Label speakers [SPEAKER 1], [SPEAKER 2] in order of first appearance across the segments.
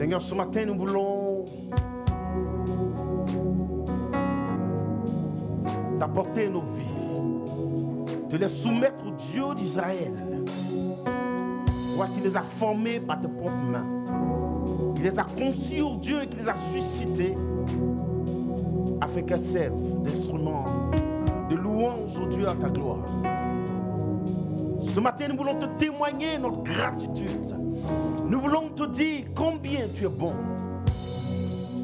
[SPEAKER 1] Seigneur, ce matin, nous voulons t'apporter nos vies, te les soumettre au Dieu d'Israël. Toi qui les as formés par tes propres mains, qui les a conçus, oh Dieu, et qui les a suscités, afin qu'elles servent d'instruments de louange, oh Dieu, à ta gloire. Ce matin, nous voulons te témoigner notre gratitude. Nous voulons te dire combien tu es bon,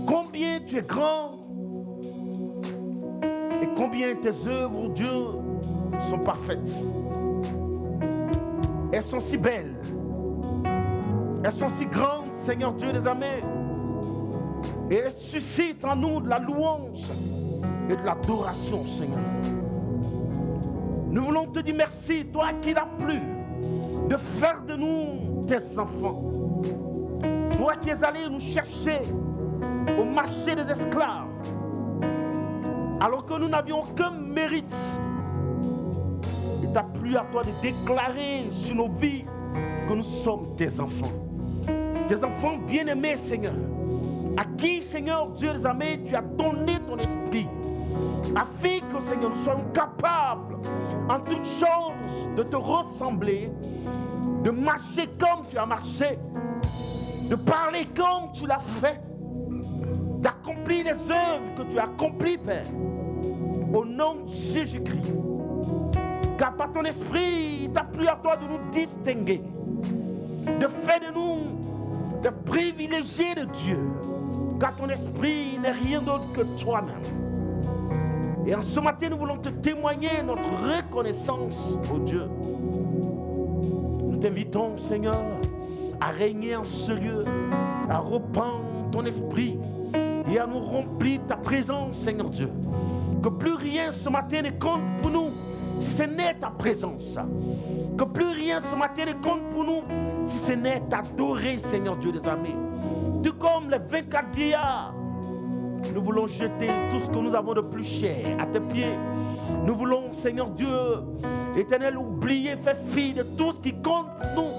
[SPEAKER 1] combien tu es grand, et combien tes œuvres, oh Dieu, sont parfaites. Elles sont si belles, elles sont si grandes, Seigneur Dieu des armées, et elles suscitent en nous de la louange et de l'adoration, Seigneur. Nous voulons te dire merci, toi qui l'as plu de faire de nous tes enfants. Toi qui es allé nous chercher au marché des esclaves, alors que nous n'avions aucun mérite. Il t'a plu à toi de déclarer sur nos vies que nous sommes tes enfants. Tes enfants bien-aimés, Seigneur, à qui, Seigneur Dieu des armées, tu as donné ton esprit, afin que, Seigneur, nous soyons capables en toutes choses de te ressembler, de marcher comme tu as marché, de parler comme tu l'as fait, d'accomplir les œuvres que tu as accomplies, Père, au nom de Jésus-Christ. Car par ton esprit, il t'a plu à toi de nous distinguer, de faire de nous des privilégiés de Dieu, car ton esprit n'est rien d'autre que toi-même. Et en ce matin, nous voulons te témoigner notre reconnaissance au Dieu. Nous t'invitons, Seigneur, à régner en ce lieu, à reprendre ton esprit et à nous remplir ta présence, Seigneur Dieu. Que plus rien ce matin ne compte pour nous si ce n'est ta présence. Que plus rien ce matin ne compte pour nous si ce n'est t'adorer, Seigneur Dieu des armées. Tout comme les 24 vieillards, nous voulons jeter tout ce que nous avons de plus cher à tes pieds. Nous voulons, Seigneur Dieu, Éternel, oublier, faire fi de tout ce qui compte pour nous,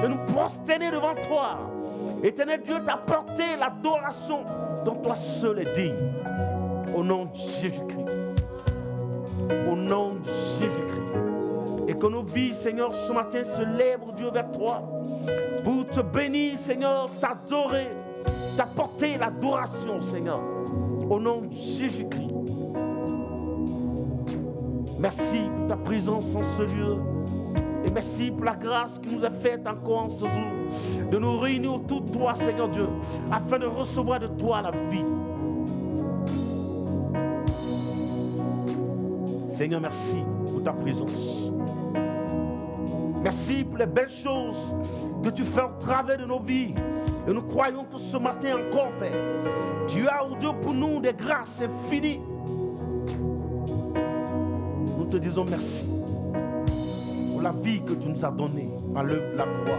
[SPEAKER 1] et nous prosterner devant toi. Éternel Dieu, t'apporter l'adoration dont toi seul est digne. Au nom de Jésus-Christ. Au nom de Jésus-Christ. Et que nos vies, Seigneur, ce matin se lèvent, oh Dieu, vers toi, pour te bénir, Seigneur, t'adorer, t'apporter l'adoration, Seigneur, au nom de Jésus-Christ. Merci pour ta présence en ce lieu. Et merci pour la grâce qui nous est faite encore en ce jour, de nous réunir autour de toi, Seigneur Dieu, afin de recevoir de toi la vie. Seigneur, merci pour ta présence. Merci pour les belles choses que tu fais au travers de nos vies. Et nous croyons que ce matin encore, Père, tu as, oh Dieu, pour nous des grâces infinies. Nous te disons merci pour la vie que tu nous as donnée par l'œuvre de la croix.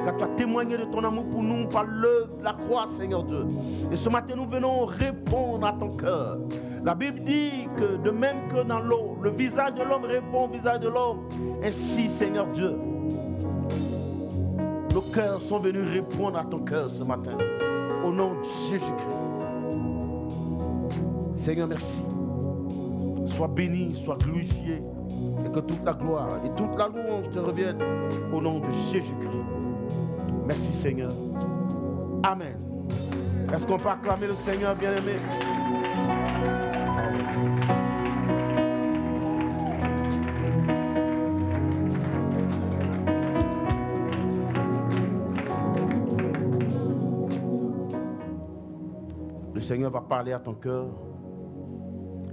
[SPEAKER 1] Car tu as témoigné de ton amour pour nous par l'œuvre de la croix, Seigneur Dieu. Et ce matin, nous venons répondre à ton cœur. La Bible dit que de même que dans l'eau, le visage de l'homme répond au visage de l'homme. Ainsi, Seigneur Dieu, nos cœurs sont venus répondre à ton cœur ce matin. Au nom de Jésus-Christ. Seigneur, merci. Sois béni, sois glorifié. Et que toute la gloire et toute la louange te reviennent au nom de Jésus-Christ. Merci Seigneur. Amen. Est-ce qu'on peut acclamer le Seigneur bien-aimé? Le Seigneur va parler à ton cœur.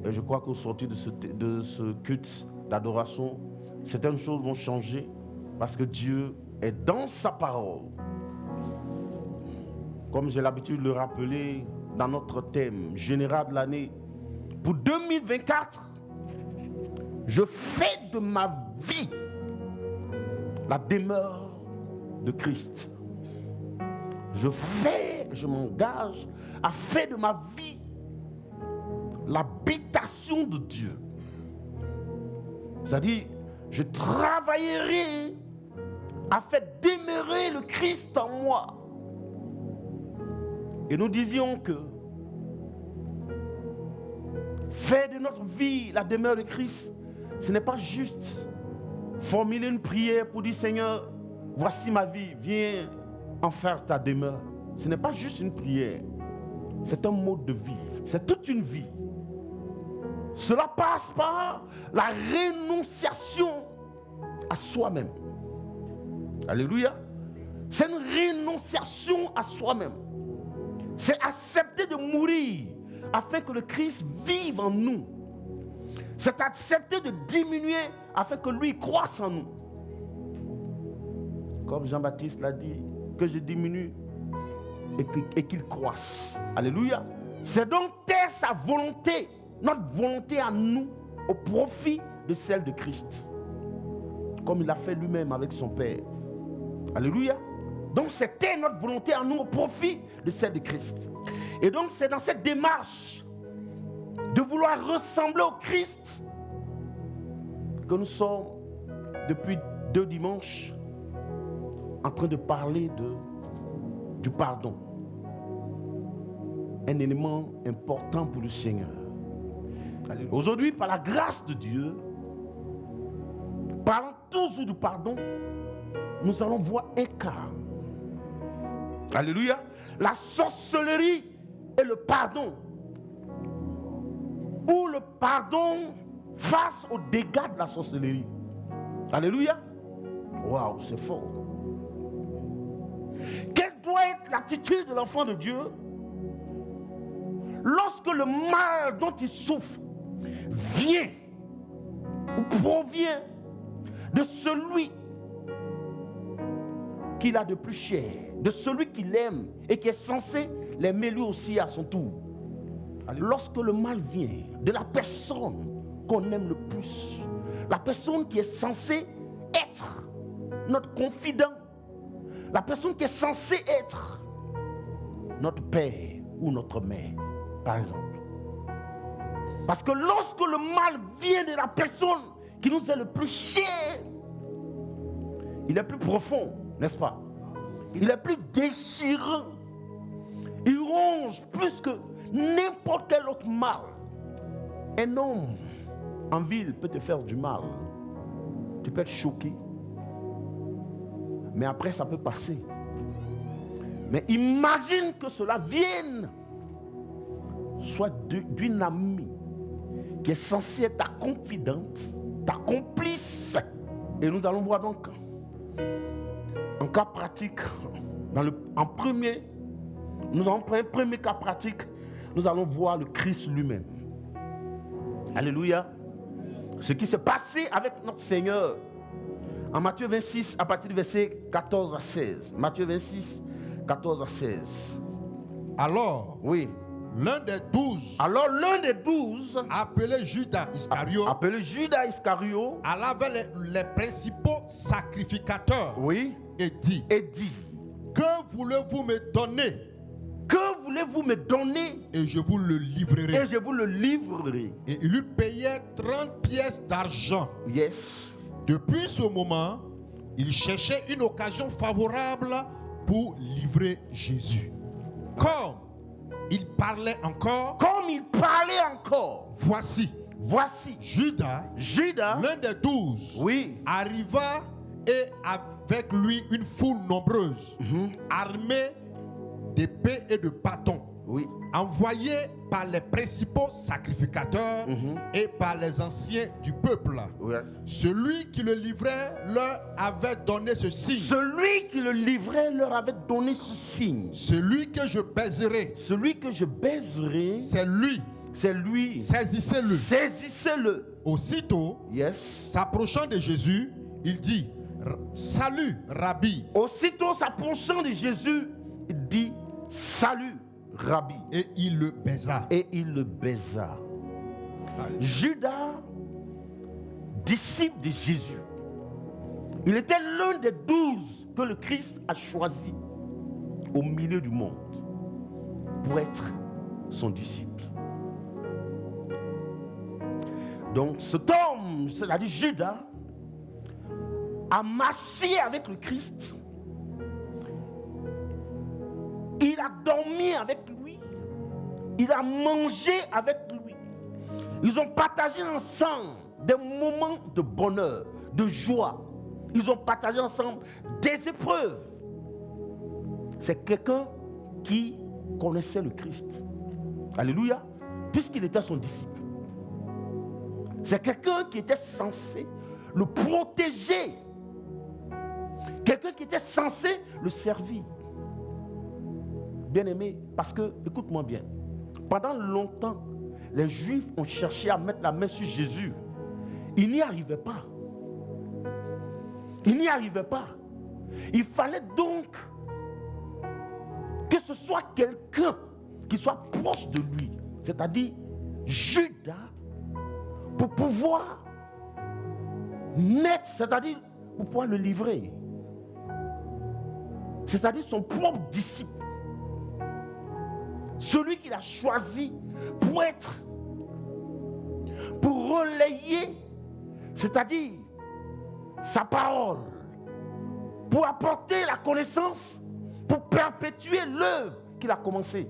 [SPEAKER 1] Et je crois qu'au sortir de ce culte d'adoration, certaines choses vont changer parce que Dieu est dans sa parole. Comme j'ai l'habitude de le rappeler dans notre thème général de l'année, pour 2024, je fais de ma vie la demeure de Christ. Je m'engage à faire de ma vie l'habitation de Dieu. C'est-à-dire, je travaillerai à faire demeurer le Christ en moi. Et nous disions que faire de notre vie la demeure de Christ, ce n'est pas juste formuler une prière pour dire Seigneur, voici ma vie, viens en faire ta demeure. Ce n'est pas juste une prière, c'est un mode de vie, c'est toute une vie. Cela passe par la rénonciation à soi-même. Alléluia. C'est une rénonciation à soi-même. C'est accepter de mourir afin que le Christ vive en nous. C'est accepter de diminuer afin que lui croisse en nous. Comme Jean-Baptiste l'a dit, que je diminue et qu'il croisse. Alléluia. C'est donc taire sa volonté, notre volonté à nous, au profit de celle de Christ. Comme il l'a fait lui-même avec son Père. Alléluia. Donc c'était notre volonté à nous au profit de celle de Christ. Et donc c'est dans cette démarche de vouloir ressembler au Christ que nous sommes depuis 2 dimanches en train de parler du pardon. Un élément important pour le Seigneur. Aujourd'hui, par la grâce de Dieu, parlant toujours du pardon, nous allons voir un cas. Alléluia. La sorcellerie et le pardon. Ou le pardon face aux dégâts de la sorcellerie. Alléluia. Waouh, c'est fort. Quelle doit être l'attitude de l'enfant de Dieu lorsque le mal dont il souffre vient ou provient de celui qu'il a de plus cher, de celui qu'il aime et qui est censé l'aimer lui aussi à son tour. Lorsque le mal vient de la personne qu'on aime le plus, la personne qui est censée être notre confident, la personne qui est censée être notre père ou notre mère, par exemple. Parce que lorsque le mal vient de la personne qui nous est le plus cher, il est plus profond, n'est-ce pas? Il est plus déchirant. Il ronge plus que n'importe quel autre mal. Un homme en ville peut te faire du mal. Tu peux être choqué. Mais après, ça peut passer. Mais imagine que cela vienne soit d'une amie qui est censée être ta confidente, ta complice. Et nous allons voir donc un cas pratique. Nous allons prendre un premier cas pratique. Nous allons voir le Christ lui-même. Alléluia. Ce qui s'est passé avec notre Seigneur en Matthieu 26 à partir du verset 14 à 16. Matthieu 26, 14 à 16.
[SPEAKER 2] Alors,
[SPEAKER 1] oui.
[SPEAKER 2] L'un des 12,
[SPEAKER 1] appelé Judas Iscario,
[SPEAKER 2] alla vers les principaux sacrificateurs,
[SPEAKER 1] oui,
[SPEAKER 2] et dit, que voulez-vous me donner?
[SPEAKER 1] Que voulez-vous me donner?
[SPEAKER 2] Et je vous le livrerai.
[SPEAKER 1] Et
[SPEAKER 2] il lui payait 30 pièces d'argent.
[SPEAKER 1] Yes.
[SPEAKER 2] Depuis ce moment, il cherchait une occasion favorable pour livrer Jésus. Comme il parlait encore, voici Judas, l'un des 12,
[SPEAKER 1] oui,
[SPEAKER 2] arriva et avec lui une foule nombreuse, armée d'épées et de bâtons,
[SPEAKER 1] oui,
[SPEAKER 2] envoyés par les principaux sacrificateurs et par les anciens du peuple.
[SPEAKER 1] Oui.
[SPEAKER 2] Celui qui le livrait leur avait donné ce signe.
[SPEAKER 1] Celui
[SPEAKER 2] que je baiserai.
[SPEAKER 1] C'est lui.
[SPEAKER 2] Saisissez-le. Aussitôt,
[SPEAKER 1] yes,
[SPEAKER 2] s'approchant de Jésus, il dit, salut, Rabbi.
[SPEAKER 1] Aussitôt s'approchant de Jésus, il dit, salut, Rabbi.
[SPEAKER 2] Et il le baisa.
[SPEAKER 1] Judas, disciple de Jésus, il était l'un des 12 que le Christ a choisi au milieu du monde pour être son disciple. Donc cet homme, c'est-à-dire Judas, a marché avec le Christ. Il Il a dormi avec lui. Il a mangé avec lui. Ils ont partagé ensemble des moments de bonheur, de joie. Ils ont partagé ensemble des épreuves. C'est quelqu'un qui connaissait le Christ. Alléluia. Puisqu'il était son disciple. C'est quelqu'un qui était censé le protéger. Quelqu'un qui était censé le servir. Bien-aimé, parce que, écoute-moi bien, pendant longtemps, les Juifs ont cherché à mettre la main sur Jésus. Ils n'y arrivaient pas. Ils n'y arrivaient pas. Il fallait donc que ce soit quelqu'un qui soit proche de lui, c'est-à-dire Judas, pour pouvoir mettre, c'est-à-dire pour pouvoir le livrer. C'est-à-dire son propre disciple. Celui qu'il a choisi pour être, pour relayer, c'est-à-dire sa parole, pour apporter la connaissance, pour perpétuer l'œuvre qu'il a commencée.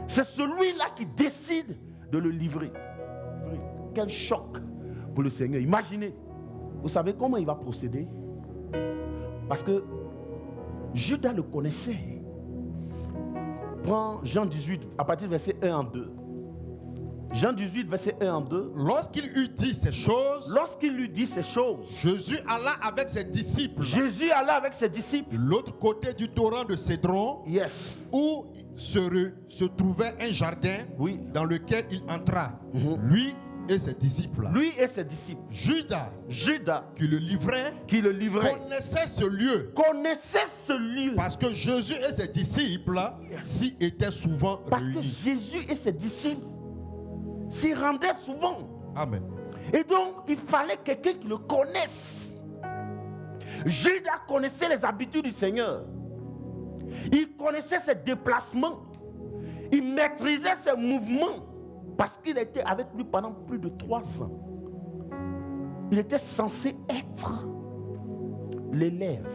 [SPEAKER 1] C'est celui-là qui décide de le livrer. Quel choc pour le Seigneur. Imaginez, vous savez comment il va procéder? Parce que Judas le connaissait. Prends Jean 18, à partir du verset 1 en 2. Jean 18, verset 1 en 2.
[SPEAKER 2] Lorsqu'il eut dit ces choses,
[SPEAKER 1] Jésus
[SPEAKER 2] alla avec ses disciples.
[SPEAKER 1] De
[SPEAKER 2] L'autre côté du torrent de Cédron,
[SPEAKER 1] yes.
[SPEAKER 2] Où se trouvait un jardin,
[SPEAKER 1] oui.
[SPEAKER 2] Dans lequel il entra, lui et ses disciples. Judas, qui le livrait, connaissait ce lieu. Parce que Jésus et ses disciples s'y étaient souvent réunis.
[SPEAKER 1] Parce que Jésus et ses disciples s'y rendaient souvent.
[SPEAKER 2] Amen.
[SPEAKER 1] Et donc, il fallait quelqu'un qui le connaisse. Judas connaissait les habitudes du Seigneur. Il connaissait ses déplacements. Il maîtrisait ses mouvements. Parce qu'il était avec lui pendant plus de 3 ans. Il était censé être l'élève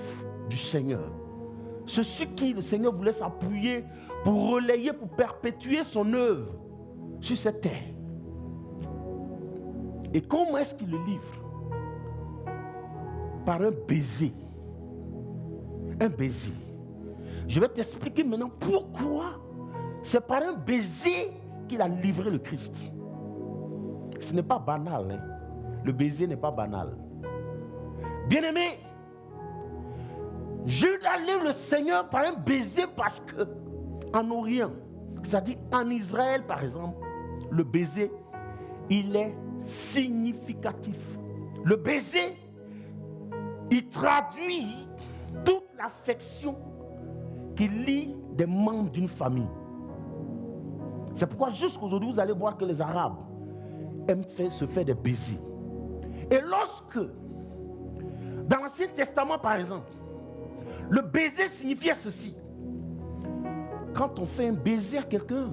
[SPEAKER 1] du Seigneur. C'est sur qui le Seigneur voulait s'appuyer pour relayer, pour perpétuer son œuvre sur cette terre. Et comment est-ce qu'il le livre? Par un baiser. Un baiser. Je vais t'expliquer maintenant pourquoi c'est par un baiser qu'il a livré le Christ. Ce n'est pas banal. Hein? Le baiser n'est pas banal. Bien-aimé, Judas livre le Seigneur par un baiser parce que en Orient, c'est-à-dire en Israël par exemple, le baiser, il est significatif. Le baiser, il traduit toute l'affection qui lie des membres d'une famille. C'est pourquoi jusqu'aujourd'hui, vous allez voir que les Arabes aiment se faire des baisers. Et lorsque, dans l'Ancien Testament par exemple, le baiser signifiait ceci. Quand on fait un baiser à quelqu'un,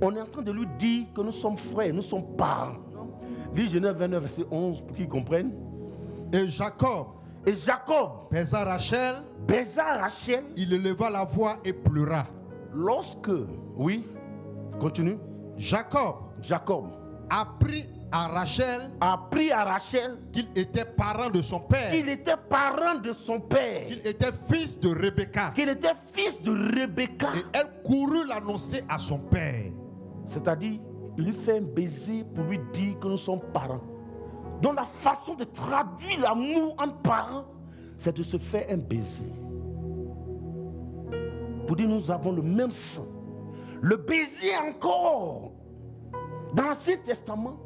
[SPEAKER 1] on est en train de lui dire que nous sommes frères, nous sommes parents. Lis Genèse 29, verset 11, pour qu'ils comprennent.
[SPEAKER 2] Et Jacob baisa Rachel, il éleva la voix et pleura.
[SPEAKER 1] Lorsque, oui, continue.
[SPEAKER 2] Jacob apprit à Rachel qu'il était parent de son père. Qu'il était fils de Rebecca. Et elle courut l'annoncer à son père.
[SPEAKER 1] C'est-à-dire, il lui fait un baiser pour lui dire que nous sommes parents. Donc la façon de traduire l'amour entre parents, c'est de se faire un baiser. Pour dire nous avons le même sang. Le baiser encore, dans l'Ancien Testament,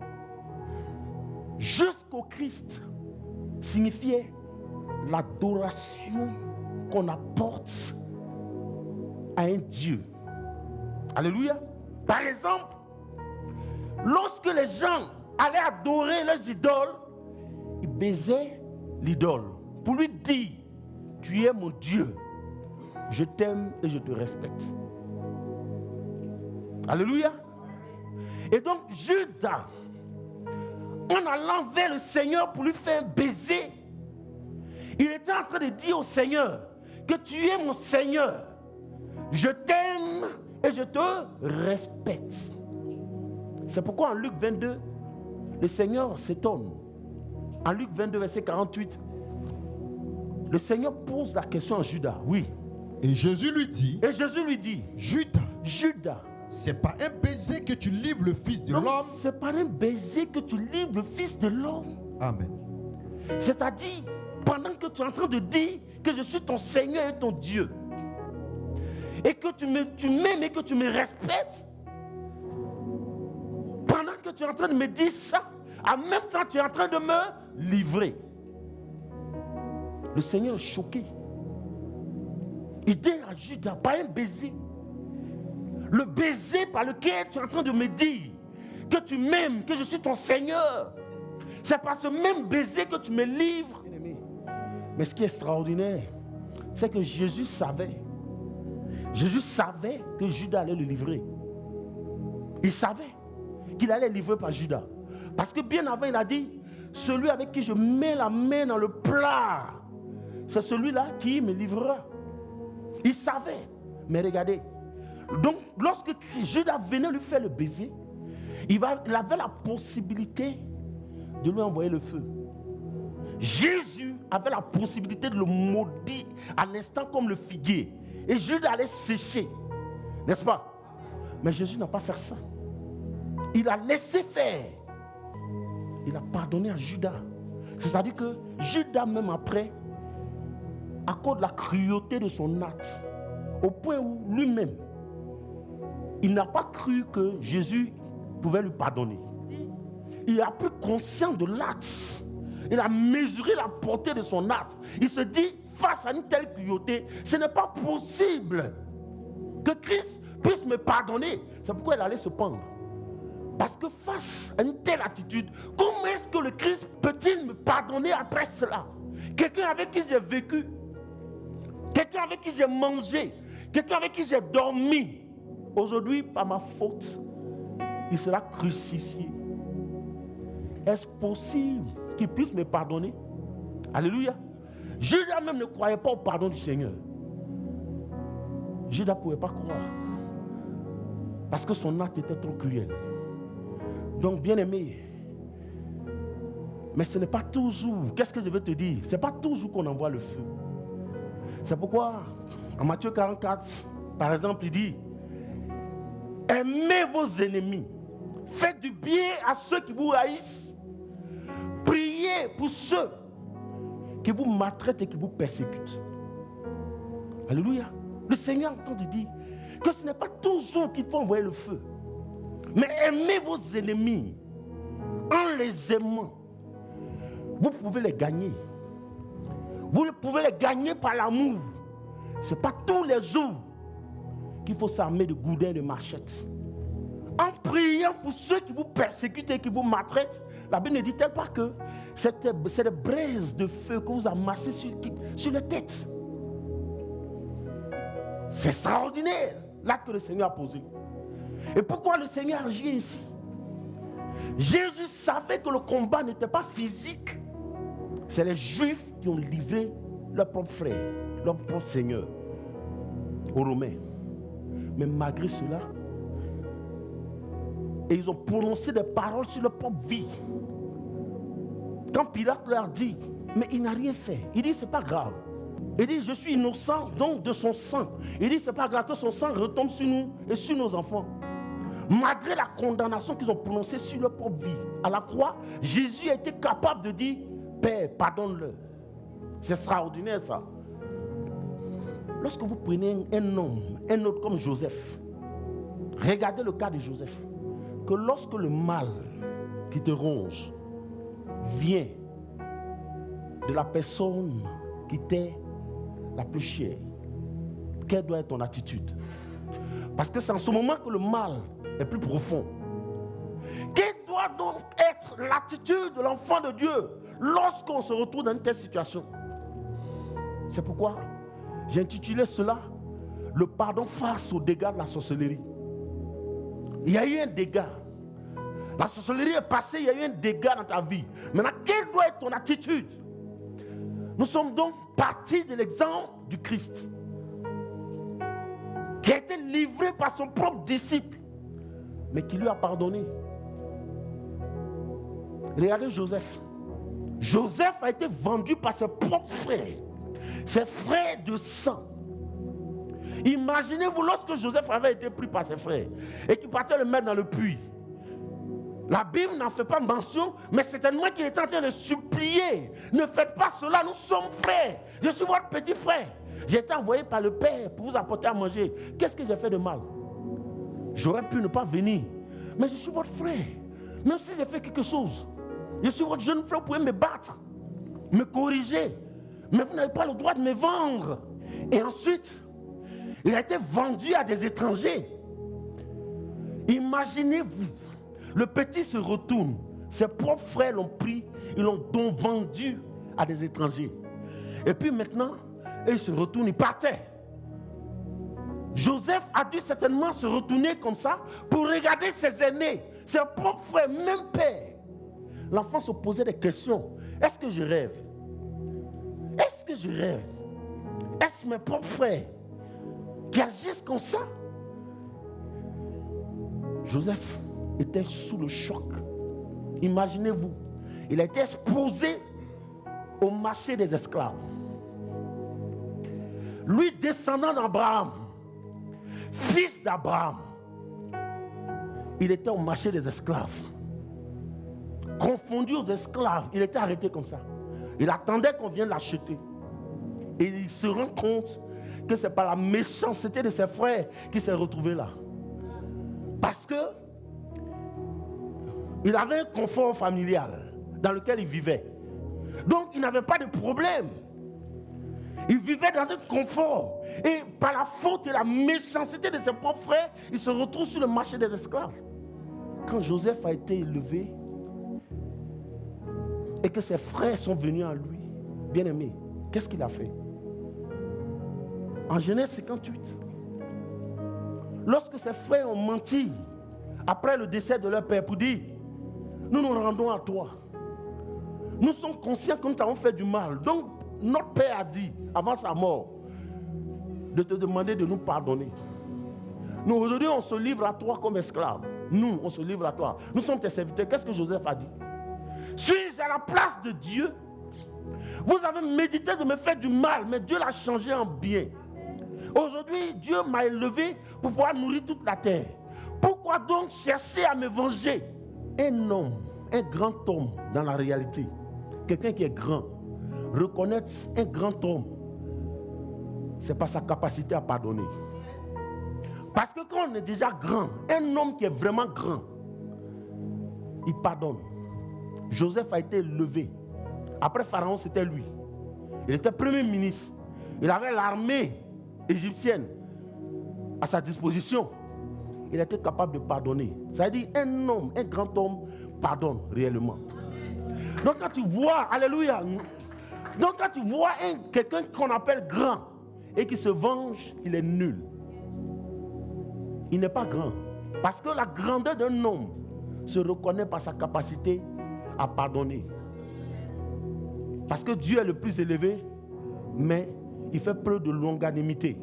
[SPEAKER 1] jusqu'au Christ, signifiait l'adoration qu'on apporte à un Dieu. Alléluia. Par exemple, lorsque les gens allaient adorer leurs idoles, ils baisaient l'idole pour lui dire: tu es mon Dieu, je t'aime et je te respecte. Alléluia. Et donc Judas, en allant vers le Seigneur pour lui faire un baiser, il était en train de dire au Seigneur que tu es mon Seigneur. Je t'aime et je te respecte. C'est pourquoi en Luc 22, le Seigneur s'étonne. En Luc 22, verset 48, le Seigneur pose la question à Judas. Oui.
[SPEAKER 2] Et Jésus lui dit,
[SPEAKER 1] Judas,
[SPEAKER 2] c'est pas un baiser que tu livres le Fils de l'homme.
[SPEAKER 1] C'est pas un baiser que tu livres le Fils de l'homme.
[SPEAKER 2] Amen.
[SPEAKER 1] C'est-à-dire, pendant que tu es en train de dire que je suis ton Seigneur et ton Dieu, et que tu m'aimes et que tu me respectes, pendant que tu es en train de me dire ça, en même temps tu es en train de me livrer. Le Seigneur est choqué. Il dit à Judas, pas un baiser. Le baiser par lequel tu es en train de me dire que tu m'aimes, que je suis ton Seigneur, c'est par ce même baiser que tu me livres. Mais ce qui est extraordinaire, c'est que Jésus savait que Judas allait le livrer. Il savait qu'il allait livrer par Judas. Parce que bien avant, il a dit, celui avec qui je mets la main dans le plat, c'est celui-là qui me livrera. Il savait. Mais regardez, donc lorsque Judas venait lui faire le baiser, il avait la possibilité de lui envoyer le feu. Jésus avait la possibilité de le maudire à l'instant comme le figuier. Et Judas allait sécher. N'est-ce pas? Mais Jésus n'a pas fait ça. Il a laissé faire. Il a pardonné à Judas. C'est-à-dire que Judas, même après, à cause de la cruauté de son acte, au point où lui-même, il n'a pas cru que Jésus pouvait lui pardonner. Il a pris conscience de l'acte. Il a mesuré la portée de son acte. Il se dit, face à une telle cruauté, ce n'est pas possible que Christ puisse me pardonner. C'est pourquoi il allait se pendre. Parce que face à une telle attitude, comment est-ce que le Christ peut-il me pardonner après cela? Quelqu'un avec qui j'ai vécu, quelqu'un avec qui j'ai mangé, quelqu'un avec qui j'ai dormi, aujourd'hui, par ma faute, il sera crucifié. Est-ce possible qu'il puisse me pardonner? Alléluia. Judas même ne croyait pas au pardon du Seigneur. Judas ne pouvait pas croire. Parce que son acte était trop cruel. Donc, bien aimé, mais ce n'est pas toujours, qu'est-ce que je veux te dire? Ce n'est pas toujours qu'on envoie le feu. C'est pourquoi, en Matthieu 44, par exemple, il dit, aimez vos ennemis, faites du bien à ceux qui vous haïssent, priez pour ceux qui vous maltraitent et qui vous persécutent. Alléluia. Le Seigneur entend dire que ce n'est pas toujours qu'il faut envoyer le feu. Mais aimez vos ennemis en les aimant. Vous pouvez les gagner. Vous pouvez les gagner par l'amour. Ce n'est pas tous les jours qu'il faut s'armer de goudins et de machettes. En priant pour ceux qui vous persécutent et qui vous maltraitent, la Bible ne dit-elle pas que c'est des braises de feu que vous amassez sur les têtes. C'est extraordinaire l'acte que le Seigneur a posé. Et pourquoi le Seigneur agit ici? Jésus savait que le combat n'était pas physique. C'est les Juifs qui ont livré leur propre frère, leur propre Seigneur aux Romains. Mais malgré cela, et ils ont prononcé des paroles sur leur propre vie. Quand Pilate leur dit, mais il n'a rien fait. Il dit, c'est pas grave. Il dit, je suis innocent donc de son sang. Il dit, c'est pas grave que son sang retombe sur nous et sur nos enfants. Malgré la condamnation qu'ils ont prononcée sur leur propre vie, à la croix, Jésus a été capable de dire, Père, pardonne-le. C'est extraordinaire ça. Lorsque vous prenez un homme, un autre comme Joseph, regardez le cas de Joseph, que lorsque le mal qui te ronge vient de la personne qui t'est la plus chère, quelle doit être ton attitude? Parce que c'est en ce moment que le mal est plus profond. Quelle doit donc être l'attitude de l'enfant de Dieu lorsqu'on se retrouve dans une telle situation? C'est pourquoi j'ai intitulé cela le pardon face aux dégâts de la sorcellerie. Il y a eu un dégât. La sorcellerie est passée, il y a eu un dégât dans ta vie. Maintenant, quelle doit être ton attitude? Nous sommes donc partis de l'exemple du Christ, qui a été livré par son propre disciple, mais qui lui a pardonné. Regardez Joseph. Joseph a été vendu par ses propres frères, ses frères de sang. Imaginez-vous lorsque Joseph avait été pris par ses frères et qu'il partait le mettre dans le puits. La Bible n'en fait pas mention, mais certainement qu'il était en train de supplier. Ne faites pas cela, nous sommes frères. Je suis votre petit frère. J'ai été envoyé par le Père pour vous apporter à manger. Qu'est-ce que j'ai fait de mal? J'aurais pu ne pas venir, mais je suis votre frère. Même si j'ai fait quelque chose, je suis votre jeune frère, vous pouvez me battre, me corriger, mais vous n'avez pas le droit de me vendre. Et ensuite, il a été vendu à des étrangers. Imaginez-vous, le petit se retourne, ses propres frères l'ont pris, ils l'ont donc vendu à des étrangers. Et puis maintenant, il se retourne, il partait. Joseph a dû certainement se retourner comme ça pour regarder ses aînés, ses propres frères, même père. L'enfant se posait des questions. Est-ce que je rêve? Est-ce que je rêve? Est-ce mes propres frères qui agissent comme ça? Joseph était sous le choc. Imaginez-vous, il a été exposé au marché des esclaves. Lui, descendant d'Abraham, fils d'Abraham, il était au marché des esclaves. Confondu aux esclaves, il était arrêté comme ça. Il attendait qu'on vienne l'acheter. Et il se rend compte que c'est par la méchanceté de ses frères qu'il s'est retrouvé là. Parce que il avait un confort familial dans lequel il vivait. Donc il n'avait pas de problème. Il vivait dans un confort. Et par la faute et la méchanceté de ses propres frères, il se retrouve sur le marché des esclaves. Quand Joseph a été élevé et que ses frères sont venus à lui, bien-aimé, qu'est-ce qu'il a fait? En Genèse 58, lorsque ses frères ont menti après le décès de leur père pour dire, nous nous rendons à toi. Nous sommes conscients que nous t'avons fait du mal. Donc, notre père a dit, avant sa mort, de te demander de nous pardonner. Nous, aujourd'hui, on se livre à toi comme esclaves. Nous, on se livre à toi. Nous sommes tes serviteurs. Qu'est-ce que Joseph a dit? Suis-je à la place de Dieu? Vous avez médité de me faire du mal, mais Dieu l'a changé en bien. Aujourd'hui, Dieu m'a élevé pour pouvoir nourrir toute la terre. Pourquoi donc chercher à me venger? Un homme, un grand homme dans la réalité, quelqu'un qui est grand, reconnaître un grand homme, c'est pas sa capacité à pardonner. Parce que quand on est déjà grand, un homme qui est vraiment grand, il pardonne. Joseph a été élevé. Après Pharaon, c'était lui. Il était premier ministre. Il avait l'armée égyptienne à sa disposition. Il était capable de pardonner. Ça veut dire un homme, un grand homme, pardonne réellement. Donc quand tu vois, alléluia, donc quand tu vois quelqu'un qu'on appelle grand et qui se venge, il est nul. Il n'est pas grand. Parce que la grandeur d'un homme se reconnaît par sa capacité à pardonner. Parce que Dieu est le plus élevé, mais il fait preuve de longanimité.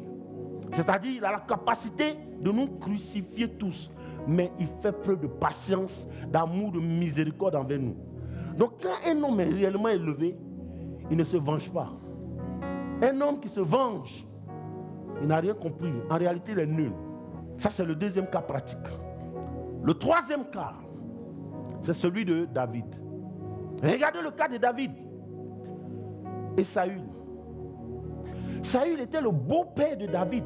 [SPEAKER 1] C'est-à-dire, il a la capacité de nous crucifier tous, mais il fait preuve de patience, d'amour, de miséricorde envers nous. Donc, quand un homme est réellement élevé, il ne se venge pas. Un homme qui se venge, il n'a rien compris. En réalité, il est nul. Ça, c'est le deuxième cas pratique. Le troisième cas, c'est celui de David. Regardez le cas de David et Saül. Saül était le beau-père de David.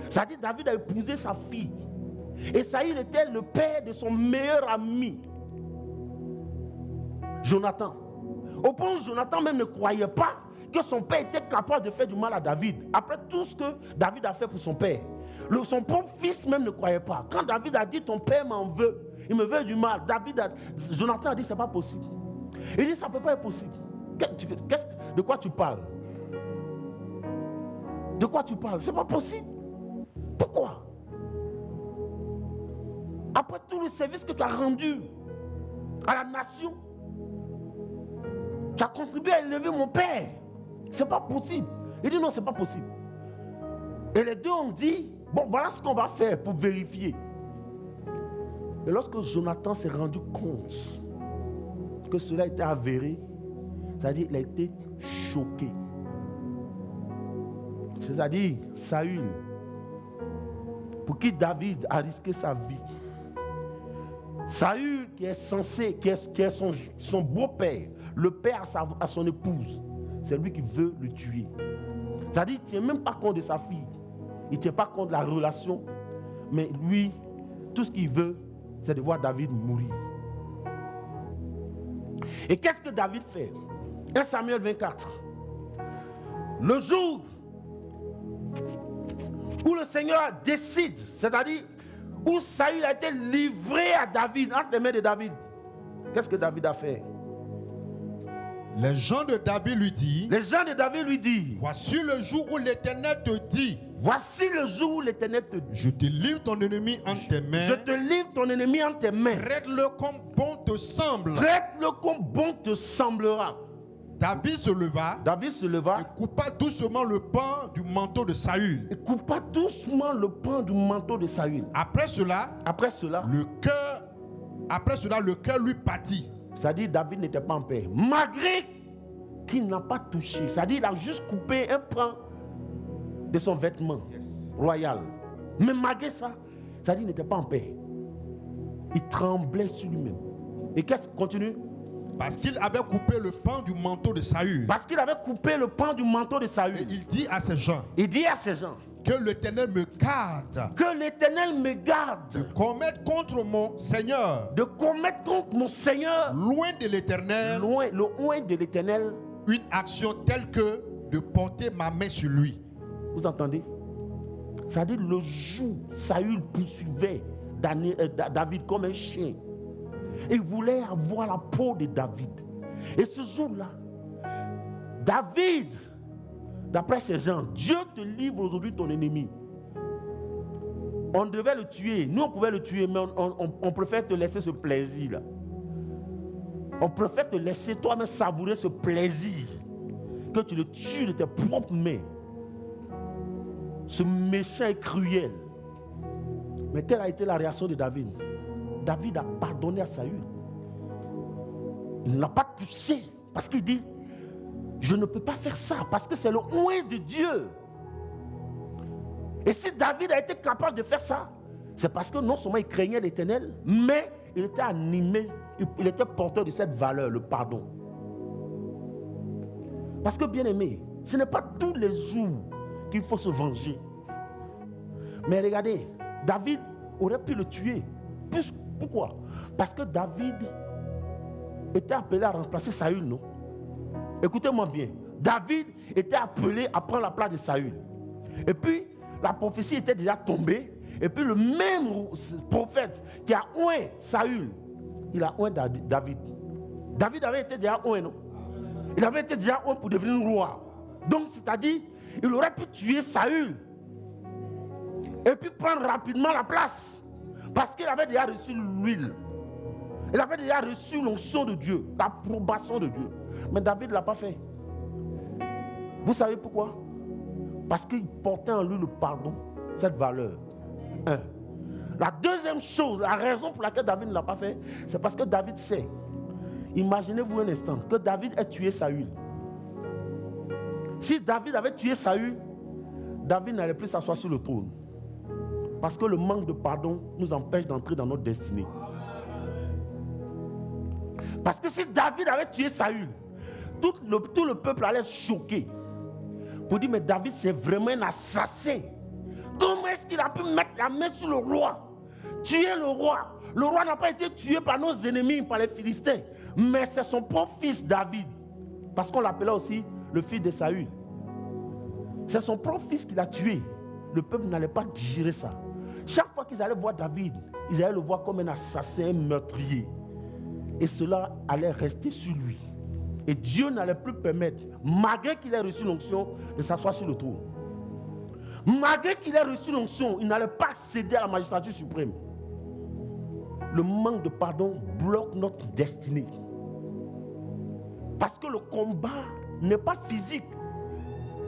[SPEAKER 1] C'est-à-dire David a épousé sa fille. Et Saül était le père de son meilleur ami, Jonathan. Au point où Jonathan même ne croyait pas que son père était capable de faire du mal à David. Après tout ce que David a fait pour son père. Son propre fils même ne croyait pas. Quand David a dit, ton père m'en veut, il me veut du mal, Jonathan a dit, c'est pas possible. Il dit, ça ne peut pas être possible. De quoi tu parles? De quoi tu parles? C'est pas possible. Pourquoi? Après tout le service que tu as rendu à la nation, tu as contribué à élever mon père. C'est pas possible. Il dit non, c'est pas possible. Et les deux ont dit, bon, voilà ce qu'on va faire pour vérifier. Et lorsque Jonathan s'est rendu compte que cela était avéré, c'est-à-dire qu'il a été choqué. C'est-à-dire Saül, pour qui David a risqué sa vie. Saül qui est censé, qui est son beau-père, le père à son épouse, c'est lui qui veut le tuer. C'est-à-dire qu'il ne tient même pas compte de sa fille. Il ne tient pas compte de la relation. Mais lui, tout ce qu'il veut, c'est de voir David mourir. Et qu'est-ce que David fait? 1 Samuel 24. Le jour où le Seigneur décide, c'est-à-dire où Saül a été livré à David, entre les mains de David, qu'est-ce que David a fait?
[SPEAKER 2] Les gens de David lui disent,
[SPEAKER 1] voici le jour où l'Éternel te dit,
[SPEAKER 2] je te livre ton ennemi entre tes mains. Traite-le comme bon te semblera. David se leva et coupa doucement le pan du manteau de Saül. Après cela, le cœur lui battit.
[SPEAKER 1] C'est-à-dire David n'était pas en paix. Malgré qu'il n'a pas touché. C'est-à-dire il a juste coupé un pan de son vêtement royal. Mais malgré ça, c'est-à-dire il n'était pas en paix. Il tremblait sur lui-même. Et qu'est-ce qui continue?
[SPEAKER 2] Parce qu'il avait coupé le pan du manteau de Saül. Et il dit à ces gens. Que l'Éternel me garde. De commettre contre mon Seigneur. Loin de l'Éternel. Une action telle que de porter ma main sur lui.
[SPEAKER 1] Vous entendez? C'est-à-dire le jour Saül poursuivait David comme un chien. Il voulait avoir la peau de David. Et ce jour-là, David, d'après ces gens, Dieu te livre aujourd'hui ton ennemi. On devait le tuer. Nous, on pouvait le tuer, mais on préfère te laisser ce plaisir-là. On préfère te laisser toi-même savourer ce plaisir. Que tu le tues de tes propres mains. Ce méchant et cruel. Mais telle a été la réaction de David. David a pardonné à Saül. Il ne l'a pas touché. Parce qu'il dit, je ne peux pas faire ça. Parce que c'est le oint de Dieu. Et si David a été capable de faire ça, c'est parce que non seulement il craignait l'Éternel, mais il était animé, il était porteur de cette valeur, le pardon. Parce que bien aimé, ce n'est pas tous les jours qu'il faut se venger. Mais regardez, David aurait pu le tuer. Pourquoi? Parce que David était appelé à remplacer Saül, non? Écoutez-moi bien. David était appelé à prendre la place de Saül. Et puis, la prophétie était déjà tombée. Et puis, le même prophète qui a oint Saül, il a oint David. David avait été déjà oint, non? Il avait été déjà oint pour devenir roi. Donc, c'est-à-dire, il aurait pu tuer Saül. Et puis prendre rapidement la place. Parce qu'il avait déjà reçu l'huile. Il avait déjà reçu l'onction de Dieu, l'approbation de Dieu. Mais David ne l'a pas fait. Vous savez pourquoi? Parce qu'il portait en lui le pardon, cette valeur. La deuxième chose, la raison pour laquelle David ne l'a pas fait, c'est parce que David sait. Imaginez-vous un instant que David ait tué Saül. Si David avait tué Saül, David n'allait plus s'asseoir sur le trône. Parce que le manque de pardon nous empêche d'entrer dans notre destinée. Parce que si David avait tué Saül, tout le peuple allait être choqué. Pour dire, mais David c'est vraiment un assassin. Comment est-ce qu'il a pu mettre la main sur le roi? Tuer le roi. Le roi n'a pas été tué par nos ennemis, par les Philistins. Mais c'est son propre fils David. Parce qu'on l'appelait aussi le fils de Saül. C'est son propre fils qui l'a tué. Le peuple n'allait pas digérer ça. Chaque fois qu'ils allaient voir David, ils allaient le voir comme un assassin, un meurtrier. Et cela allait rester sur lui. Et Dieu n'allait plus permettre, malgré qu'il ait reçu l'onction, de s'asseoir sur le trône. Malgré qu'il ait reçu l'onction, il n'allait pas accéder à la magistrature suprême. Le manque de pardon bloque notre destinée. Parce que le combat n'est pas physique,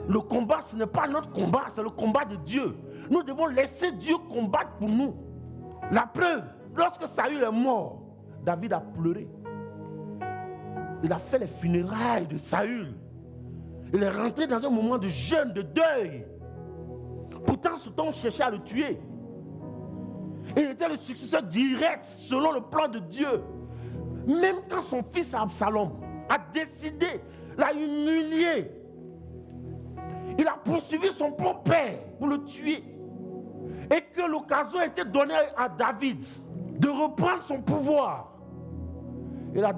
[SPEAKER 1] Le combat, ce n'est pas notre combat, c'est le combat de Dieu. Nous devons laisser Dieu combattre pour nous. La preuve, lorsque Saül est mort, David a pleuré. Il a fait les funérailles de Saül. Il est rentré dans un moment de jeûne, de deuil. Pourtant, ce temps cherchait à le tuer. Il était le successeur direct selon le plan de Dieu. Même quand son fils Absalom a décidé, l'a humilié, il a poursuivi son propre père pour le tuer. Et que l'occasion a été donnée à David de reprendre son pouvoir. Il a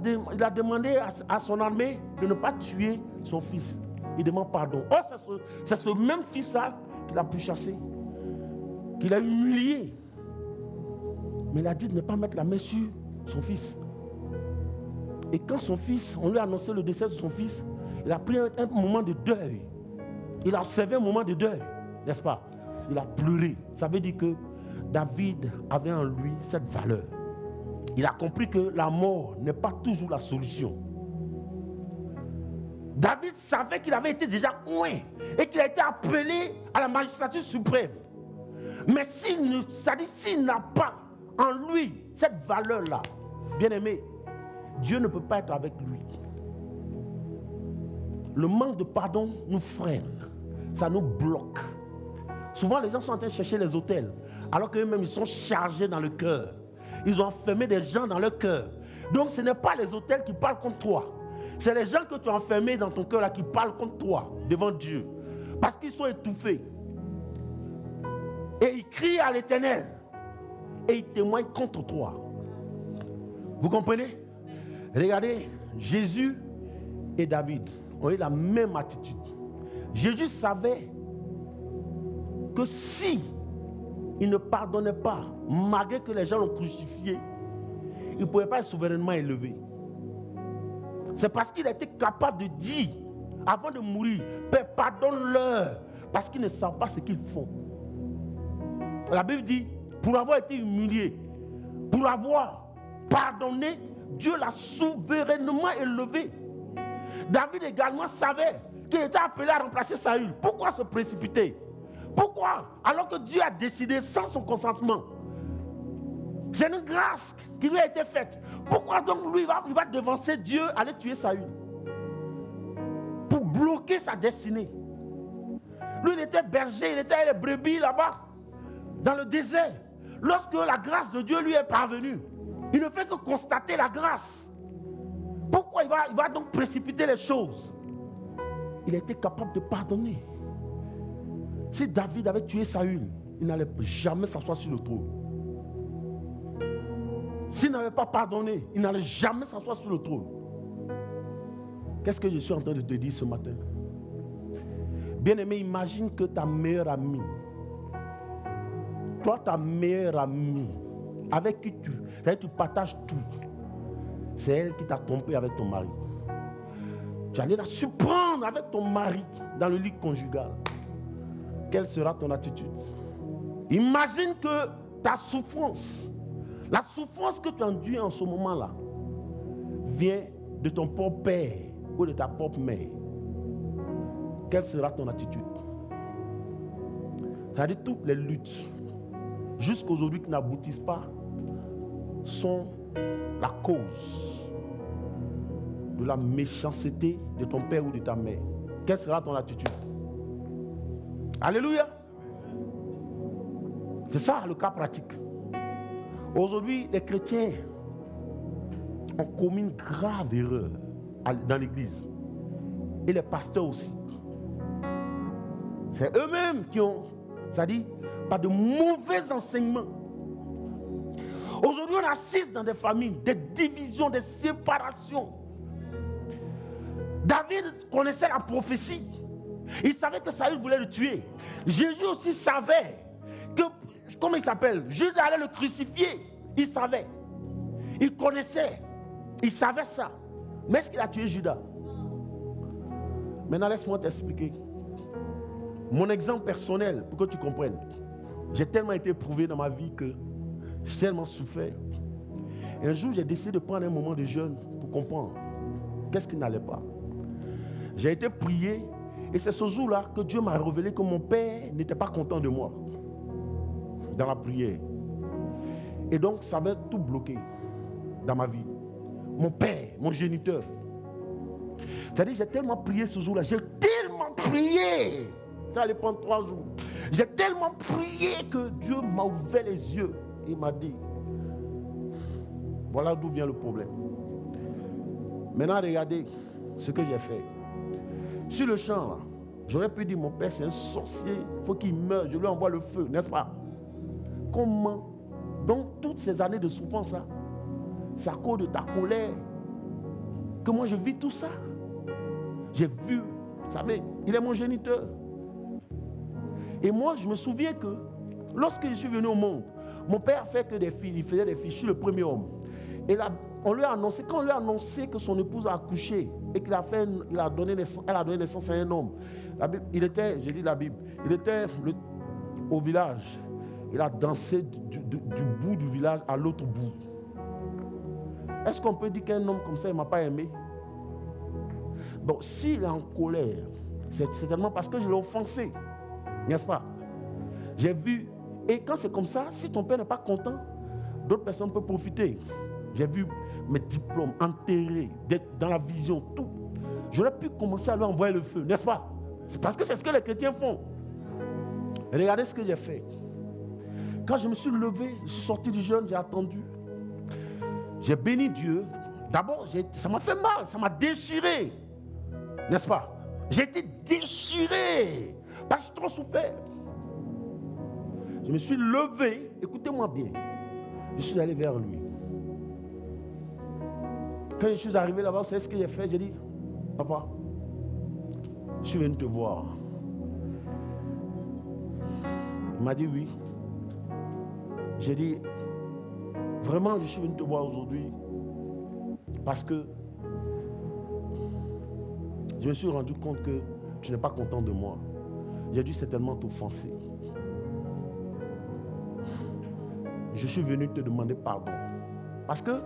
[SPEAKER 1] demandé à son armée de ne pas tuer son fils. Il demande pardon. Oh, c'est ce même fils-là qu'il a pu chasser, qu'il a humilié. Mais il a dit de ne pas mettre la main sur son fils. Et quand son fils, on lui a annoncé le décès de son fils, il a pris un moment de deuil. Il a observé un moment de deuil, n'est-ce pas? Il a pleuré. Ça veut dire que David avait en lui cette valeur. Il a compris que la mort n'est pas toujours la solution. David savait qu'il avait été déjà oint et qu'il a été appelé à la magistrature suprême. Mais s'il n'a pas en lui cette valeur-là, bien aimé, Dieu ne peut pas être avec lui. Le manque de pardon nous freine, ça nous bloque. Souvent, les gens sont en train de chercher les autels, alors qu'eux-mêmes, ils sont chargés dans le cœur. Ils ont enfermé des gens dans leur cœur. Donc, ce n'est pas les autels qui parlent contre toi. C'est les gens que tu as enfermés dans ton cœur là qui parlent contre toi, devant Dieu. Parce qu'ils sont étouffés. Et ils crient à l'Éternel. Et ils témoignent contre toi. Vous comprenez? Regardez, Jésus et David ont eu la même attitude. Jésus savait que si il ne pardonnait pas, malgré que les gens l'ont crucifié, il ne pouvait pas être souverainement élevé. C'est parce qu'il était capable de dire, avant de mourir, Père, pardonne-leur, parce qu'ils ne savent pas ce qu'ils font. La Bible dit, pour avoir été humilié, pour avoir pardonné, Dieu l'a souverainement élevé. David également savait qu'il était appelé à remplacer Saül. Pourquoi se précipiter? Pourquoi? Alors que Dieu a décidé sans son consentement. C'est une grâce qui lui a été faite. Pourquoi donc lui, il va devancer Dieu aller tuer Saül? Pour bloquer sa destinée. Lui, il était berger, il était les brebis là-bas, dans le désert. Lorsque la grâce de Dieu lui est parvenue, il ne fait que constater la grâce. Pourquoi il va donc précipiter les choses? Il a été capable de pardonner. Si David avait tué Saül, il n'allait jamais s'asseoir sur le trône. S'il n'avait pas pardonné, il n'allait jamais s'asseoir sur le trône. Qu'est-ce que je suis en train de te dire ce matin? Bien-aimé, imagine que ta meilleure amie, toi, ta meilleure amie, avec qui tu partages tout, c'est elle qui t'a trompé avec ton mari. Tu allais la surprendre avec ton mari dans le lit conjugal. Quelle sera ton attitude? Imagine que ta souffrance, la souffrance que tu enduis en ce moment-là, vient de ton propre père ou de ta propre mère. Quelle sera ton attitude? C'est-à-dire toutes les luttes, jusqu'aujourd'hui qui n'aboutissent pas, sont la cause de la méchanceté de ton père ou de ta mère. Quelle sera ton attitude? Alléluia. C'est ça le cas pratique. Aujourd'hui, les chrétiens ont commis une grave erreur dans l'église. Et les pasteurs aussi. C'est eux-mêmes qui ont, c'est-à-dire, pas de mauvais enseignements. Aujourd'hui, on assiste dans des familles, des divisions, des séparations. David connaissait la prophétie. Il savait que Saül voulait le tuer. Jésus aussi savait que, comment il s'appelle? Judas allait le crucifier. Il savait. Il connaissait. Il savait ça. Mais est-ce qu'il a tué Judas? Maintenant, laisse-moi t'expliquer. Mon exemple personnel, pour que tu comprennes. J'ai tellement été éprouvé dans ma vie que j'ai tellement souffert. Et un jour, j'ai décidé de prendre un moment de jeûne pour comprendre qu'est-ce qui n'allait pas. J'ai été prié Et c'est ce jour-là que Dieu m'a révélé que mon père n'était pas content de moi dans la prière. Et donc, ça avait tout bloqué dans ma vie. Mon père, mon géniteur. C'est-à-dire, j'ai tellement prié ce jour-là. J'ai tellement prié. Ça allait prendre 3 jours. J'ai tellement prié que Dieu m'a ouvert les yeux. Il m'a dit, voilà d'où vient le problème. Maintenant, regardez ce que j'ai fait. Sur le champ, là, j'aurais pu dire, mon père, c'est un sorcier. Il faut qu'il meure. Je lui envoie le feu, n'est-ce pas? Comment? Donc, toutes ces années de souffrance, là, c'est à cause de ta colère que moi, je vis tout ça. J'ai vu, vous savez, il est mon géniteur. Et moi, je me souviens que lorsque je suis venu au monde, mon père a fait que des filles, il faisait des filles. Je suis le premier homme. Et là, on lui a annoncé, quand on lui a annoncé que son épouse a accouché et elle a donné naissance à un homme, la Bible, il était au village. Il a dansé du bout du village à l'autre bout. Est-ce qu'on peut dire qu'un homme comme ça, il ne m'a pas aimé? Bon, s'il est en colère, c'est certainement parce que je l'ai offensé. N'est-ce pas? J'ai vu, et quand c'est comme ça, si ton père n'est pas content, d'autres personnes peuvent profiter. J'ai vu mes diplômes enterrés, d'être dans la vision, tout. J'aurais pu commencer à lui envoyer le feu, n'est-ce pas? C'est parce que c'est ce que les chrétiens font. Et regardez ce que j'ai fait. Quand je me suis levé, je suis sorti du jeûne, j'ai attendu. J'ai béni Dieu. D'abord, ça m'a fait mal, ça m'a déchiré. N'est-ce pas? J'ai été déchiré parce que j'ai trop souffert. Je me suis levé, écoutez-moi bien. Je suis allé vers lui. Quand je suis arrivé là-bas, vous savez ce que j'ai fait? J'ai dit, papa, je suis venu te voir. Il m'a dit oui. J'ai dit, vraiment, je suis venu te voir aujourd'hui parce que je me suis rendu compte que tu n'es pas content de moi. J'ai dû certainement t'offenser. Je suis venu te demander pardon. Parce que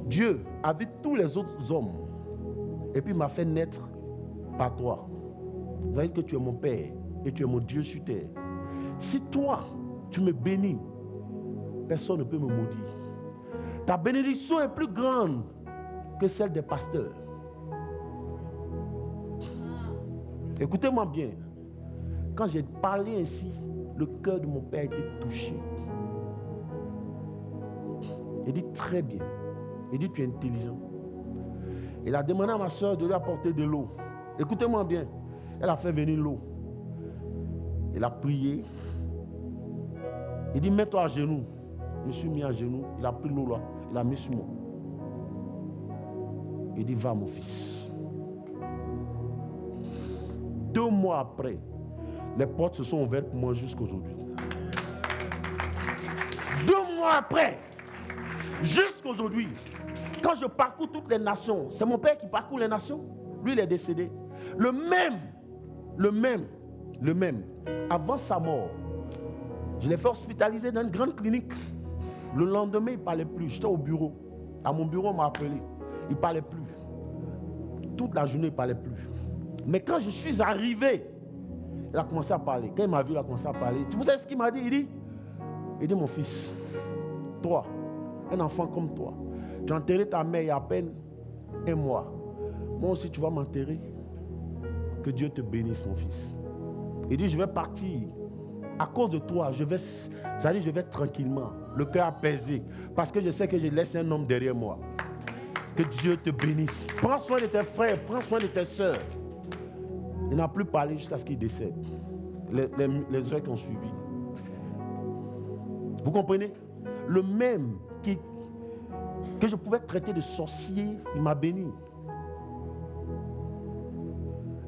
[SPEAKER 1] Dieu a vu tous les autres hommes et puis m'a fait naître par toi. Vous savez que tu es mon Père et tu es mon Dieu sur terre. Si toi, tu me bénis, personne ne peut me maudire. Ta bénédiction est plus grande que celle des pasteurs. Écoutez-moi bien. Quand j'ai parlé ainsi, le cœur de mon père a été touché. Il dit très bien. Il dit tu es intelligent. Il a demandé à ma soeur de lui apporter de l'eau. Écoutez-moi bien. Elle a fait venir l'eau. Il a prié. Il dit mets-toi à genoux. Je me suis mis à genoux. Il a pris l'eau là. Il a mis sur moi. Il dit va mon fils. 2 mois après, les portes se sont ouvertes pour moi jusqu'aujourd'hui. 2 mois après, jusqu'aujourd'hui, quand je parcours toutes les nations, c'est mon père qui parcourt les nations. Lui, il est décédé. Le même, avant sa mort, je l'ai fait hospitaliser dans une grande clinique. Le lendemain, il ne parlait plus. J'étais au bureau. À mon bureau, on m'a appelé. Il ne parlait plus. Toute la journée, il ne parlait plus. Mais quand je suis arrivé, il a commencé à parler. Quand il m'a vu, il a commencé à parler. Vous savez ce qu'il m'a dit? Il dit, mon fils, toi, un enfant comme toi, tu as enterré ta mère il y a à peine 1 mois. Moi aussi, tu vas m'enterrer. Que Dieu te bénisse, mon fils. Il dit, je vais partir. À cause de toi, je vais tranquillement, le cœur apaisé. Parce que je sais que je laisse un homme derrière moi. Que Dieu te bénisse. Prends soin de tes frères, prends soin de tes soeurs. Il n'a plus parlé jusqu'à ce qu'il décède. Les heures qui ont suivi. Vous comprenez? Le même que je pouvais traiter de sorcier, il m'a béni.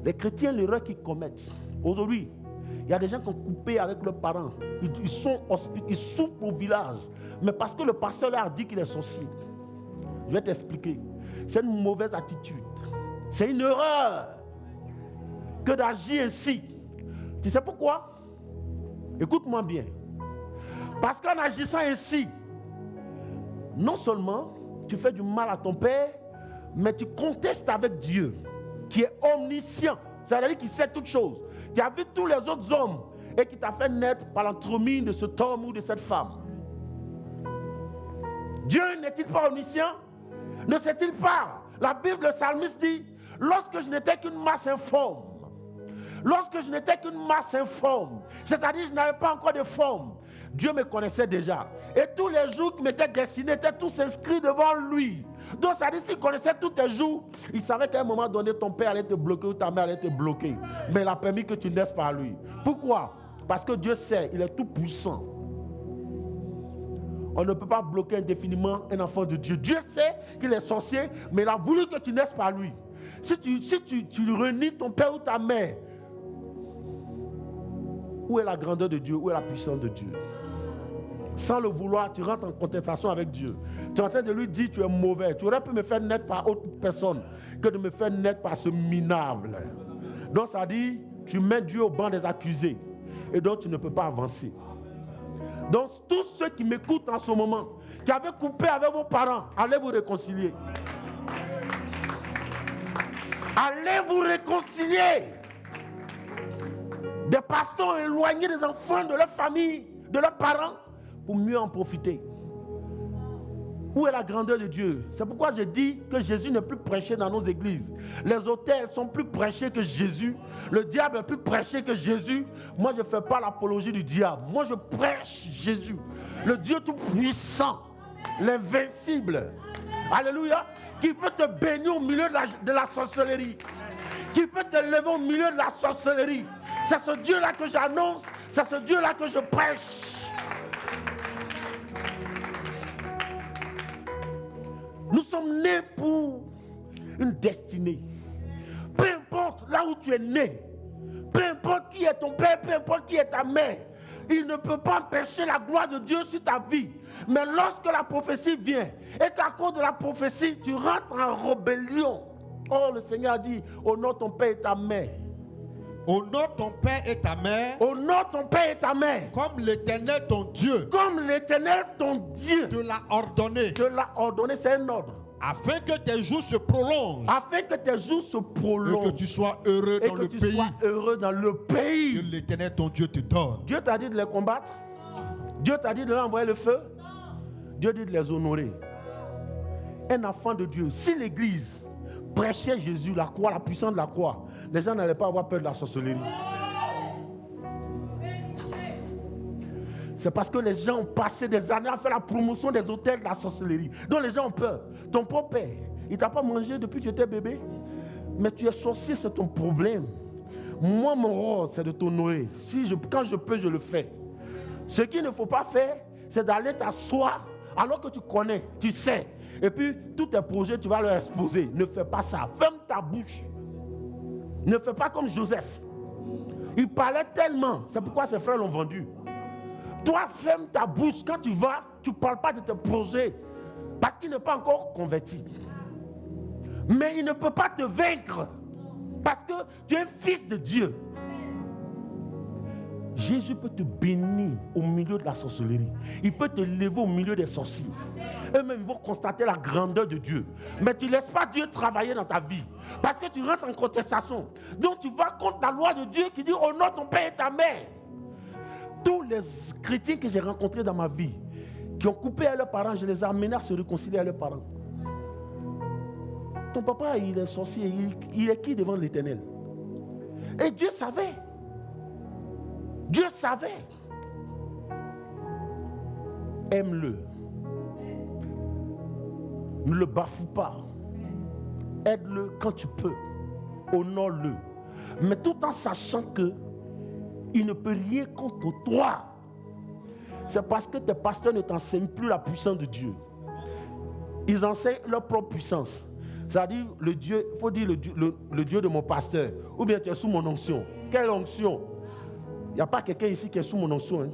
[SPEAKER 1] Les chrétiens, l'erreur qu'ils commettent, aujourd'hui, il y a des gens qui ont coupé avec leurs parents. Ils souffrent au village. Mais parce que le pasteur leur a dit qu'il est sorcier. Je vais t'expliquer. C'est une mauvaise attitude. C'est une erreur que d'agir ainsi. Tu sais pourquoi? Écoute-moi bien. Parce qu'en agissant ainsi, non seulement tu fais du mal à ton père, mais tu contestes avec Dieu. qui est omniscient, c'est-à-dire qui sait toutes choses, qui a vu tous les autres hommes et qui t'a fait naître par l'entremise de cet homme ou de cette femme. Dieu n'est-il pas omniscient? Ne sait-il pas? La Bible, le psalmiste dit, lorsque je n'étais qu'une masse informe, c'est-à-dire je n'avais pas encore de forme, Dieu me connaissait déjà. Et tous les jours qui m'étaient destinés étaient tous inscrits devant lui. Donc ça dit, s'il connaissait tous tes jours, il savait qu'à un moment donné, ton père allait te bloquer ou ta mère allait te bloquer. Mais il a permis que tu naisses par lui. Pourquoi? Parce que Dieu sait, il est tout puissant. On ne peut pas bloquer indéfiniment un enfant de Dieu. Dieu sait qu'il est sorcier, mais il a voulu que tu naisses par lui. Si tu renies ton père ou ta mère, où est la grandeur de Dieu? Où est la puissance de Dieu? Sans le vouloir, tu rentres en contestation avec Dieu. Tu es en train de lui dire tu es mauvais. Tu aurais pu me faire naître par autre personne que de me faire naître par ce minable. Donc ça dit, tu mets Dieu au banc des accusés. Et donc tu ne peux pas avancer. Donc tous ceux qui m'écoutent en ce moment, qui avaient coupé avec vos parents, allez vous réconcilier. Allez vous réconcilier. Des pasteurs éloignés des enfants de leur famille, de leurs parents, pour mieux en profiter. Où est la grandeur de Dieu? C'est pourquoi je dis que Jésus n'est plus prêché dans nos églises. Les autels sont plus prêchés que Jésus. Le diable est plus prêché que Jésus. Moi, je ne fais pas l'apologie du diable. Moi, je prêche Jésus. Le Dieu tout-puissant, l'invincible. Alléluia. Qui peut te bénir au milieu de la sorcellerie. Qui peut te lever au milieu de la sorcellerie. C'est ce Dieu-là que j'annonce. C'est ce Dieu-là que je prêche. Nous sommes nés pour une destinée. Peu importe là où tu es né, peu importe qui est ton père, peu importe qui est ta mère, il ne peut pas empêcher la gloire de Dieu sur ta vie. Mais lorsque la prophétie vient et qu'à cause de la prophétie, tu rentres en rébellion, oh, le Seigneur a dit, honore ton père et ta mère.
[SPEAKER 2] Honore ton père et ta mère.
[SPEAKER 1] Honore ton père et ta mère.
[SPEAKER 2] Comme l'Éternel ton Dieu.
[SPEAKER 1] Comme l'Éternel ton Dieu.
[SPEAKER 2] Te l'a ordonné.
[SPEAKER 1] Te l'a ordonné, c'est un ordre.
[SPEAKER 2] Afin que tes jours se prolongent.
[SPEAKER 1] Afin que tes jours se prolongent.
[SPEAKER 2] Et que tu sois heureux dans le pays.
[SPEAKER 1] Et que tu sois heureux dans le pays.
[SPEAKER 2] Que l'Éternel ton Dieu te donne.
[SPEAKER 1] Dieu t'a dit de les combattre. Dieu t'a dit de leur envoyer le feu. Dieu dit de les honorer. Un enfant de Dieu, si l'église prêchait Jésus, la croix, la puissance de la croix, les gens n'allaient pas avoir peur de la sorcellerie. C'est parce que les gens ont passé des années à faire la promotion des hôtels de la sorcellerie. Donc les gens ont peur. Ton propre père, il ne t'a pas mangé depuis que tu étais bébé. Mais tu es sorcier, c'est ton problème. Moi, mon rôle, c'est de t'honorer. Quand je peux, je le fais. Ce qu'il ne faut pas faire, c'est d'aller t'asseoir alors que tu connais, tu sais. Et puis, tous tes projets, tu vas leur exposer. Ne fais pas ça. Ferme ta bouche. Ne fais pas comme Joseph. Il parlait tellement. C'est pourquoi ses frères l'ont vendu. Toi, ferme ta bouche. Quand tu vas, tu ne parles pas de tes projets. Parce qu'il n'est pas encore converti. Mais il ne peut pas te vaincre. Parce que tu es un fils de Dieu. Jésus peut te bénir au milieu de la sorcellerie. Il peut te lever au milieu des sorciers. Eux-mêmes vont constater la grandeur de Dieu. Mais tu ne laisses pas Dieu travailler dans ta vie. Parce que tu rentres en contestation. Donc tu vas contre la loi de Dieu qui dit honore ton père et ta mère. Tous les chrétiens que j'ai rencontrés dans ma vie, qui ont coupé à leurs parents, je les ai amenés à se réconcilier à leurs parents. Ton papa, il est sorcier. Il est qui devant l'Éternel? Et Dieu savait. Dieu savait. Aime-le. Ne le bafoue pas. Aide-le quand tu peux. Honore-le. Mais tout en sachant que il ne peut rien contre toi. C'est parce que tes pasteurs ne t'enseignent plus la puissance de Dieu. Ils enseignent leur propre puissance. C'est-à-dire, le Dieu, il faut dire le Dieu de mon pasteur. Ou bien tu es sous mon onction. Quelle onction? Il n'y a pas quelqu'un ici qui est sous mon onction. Hein?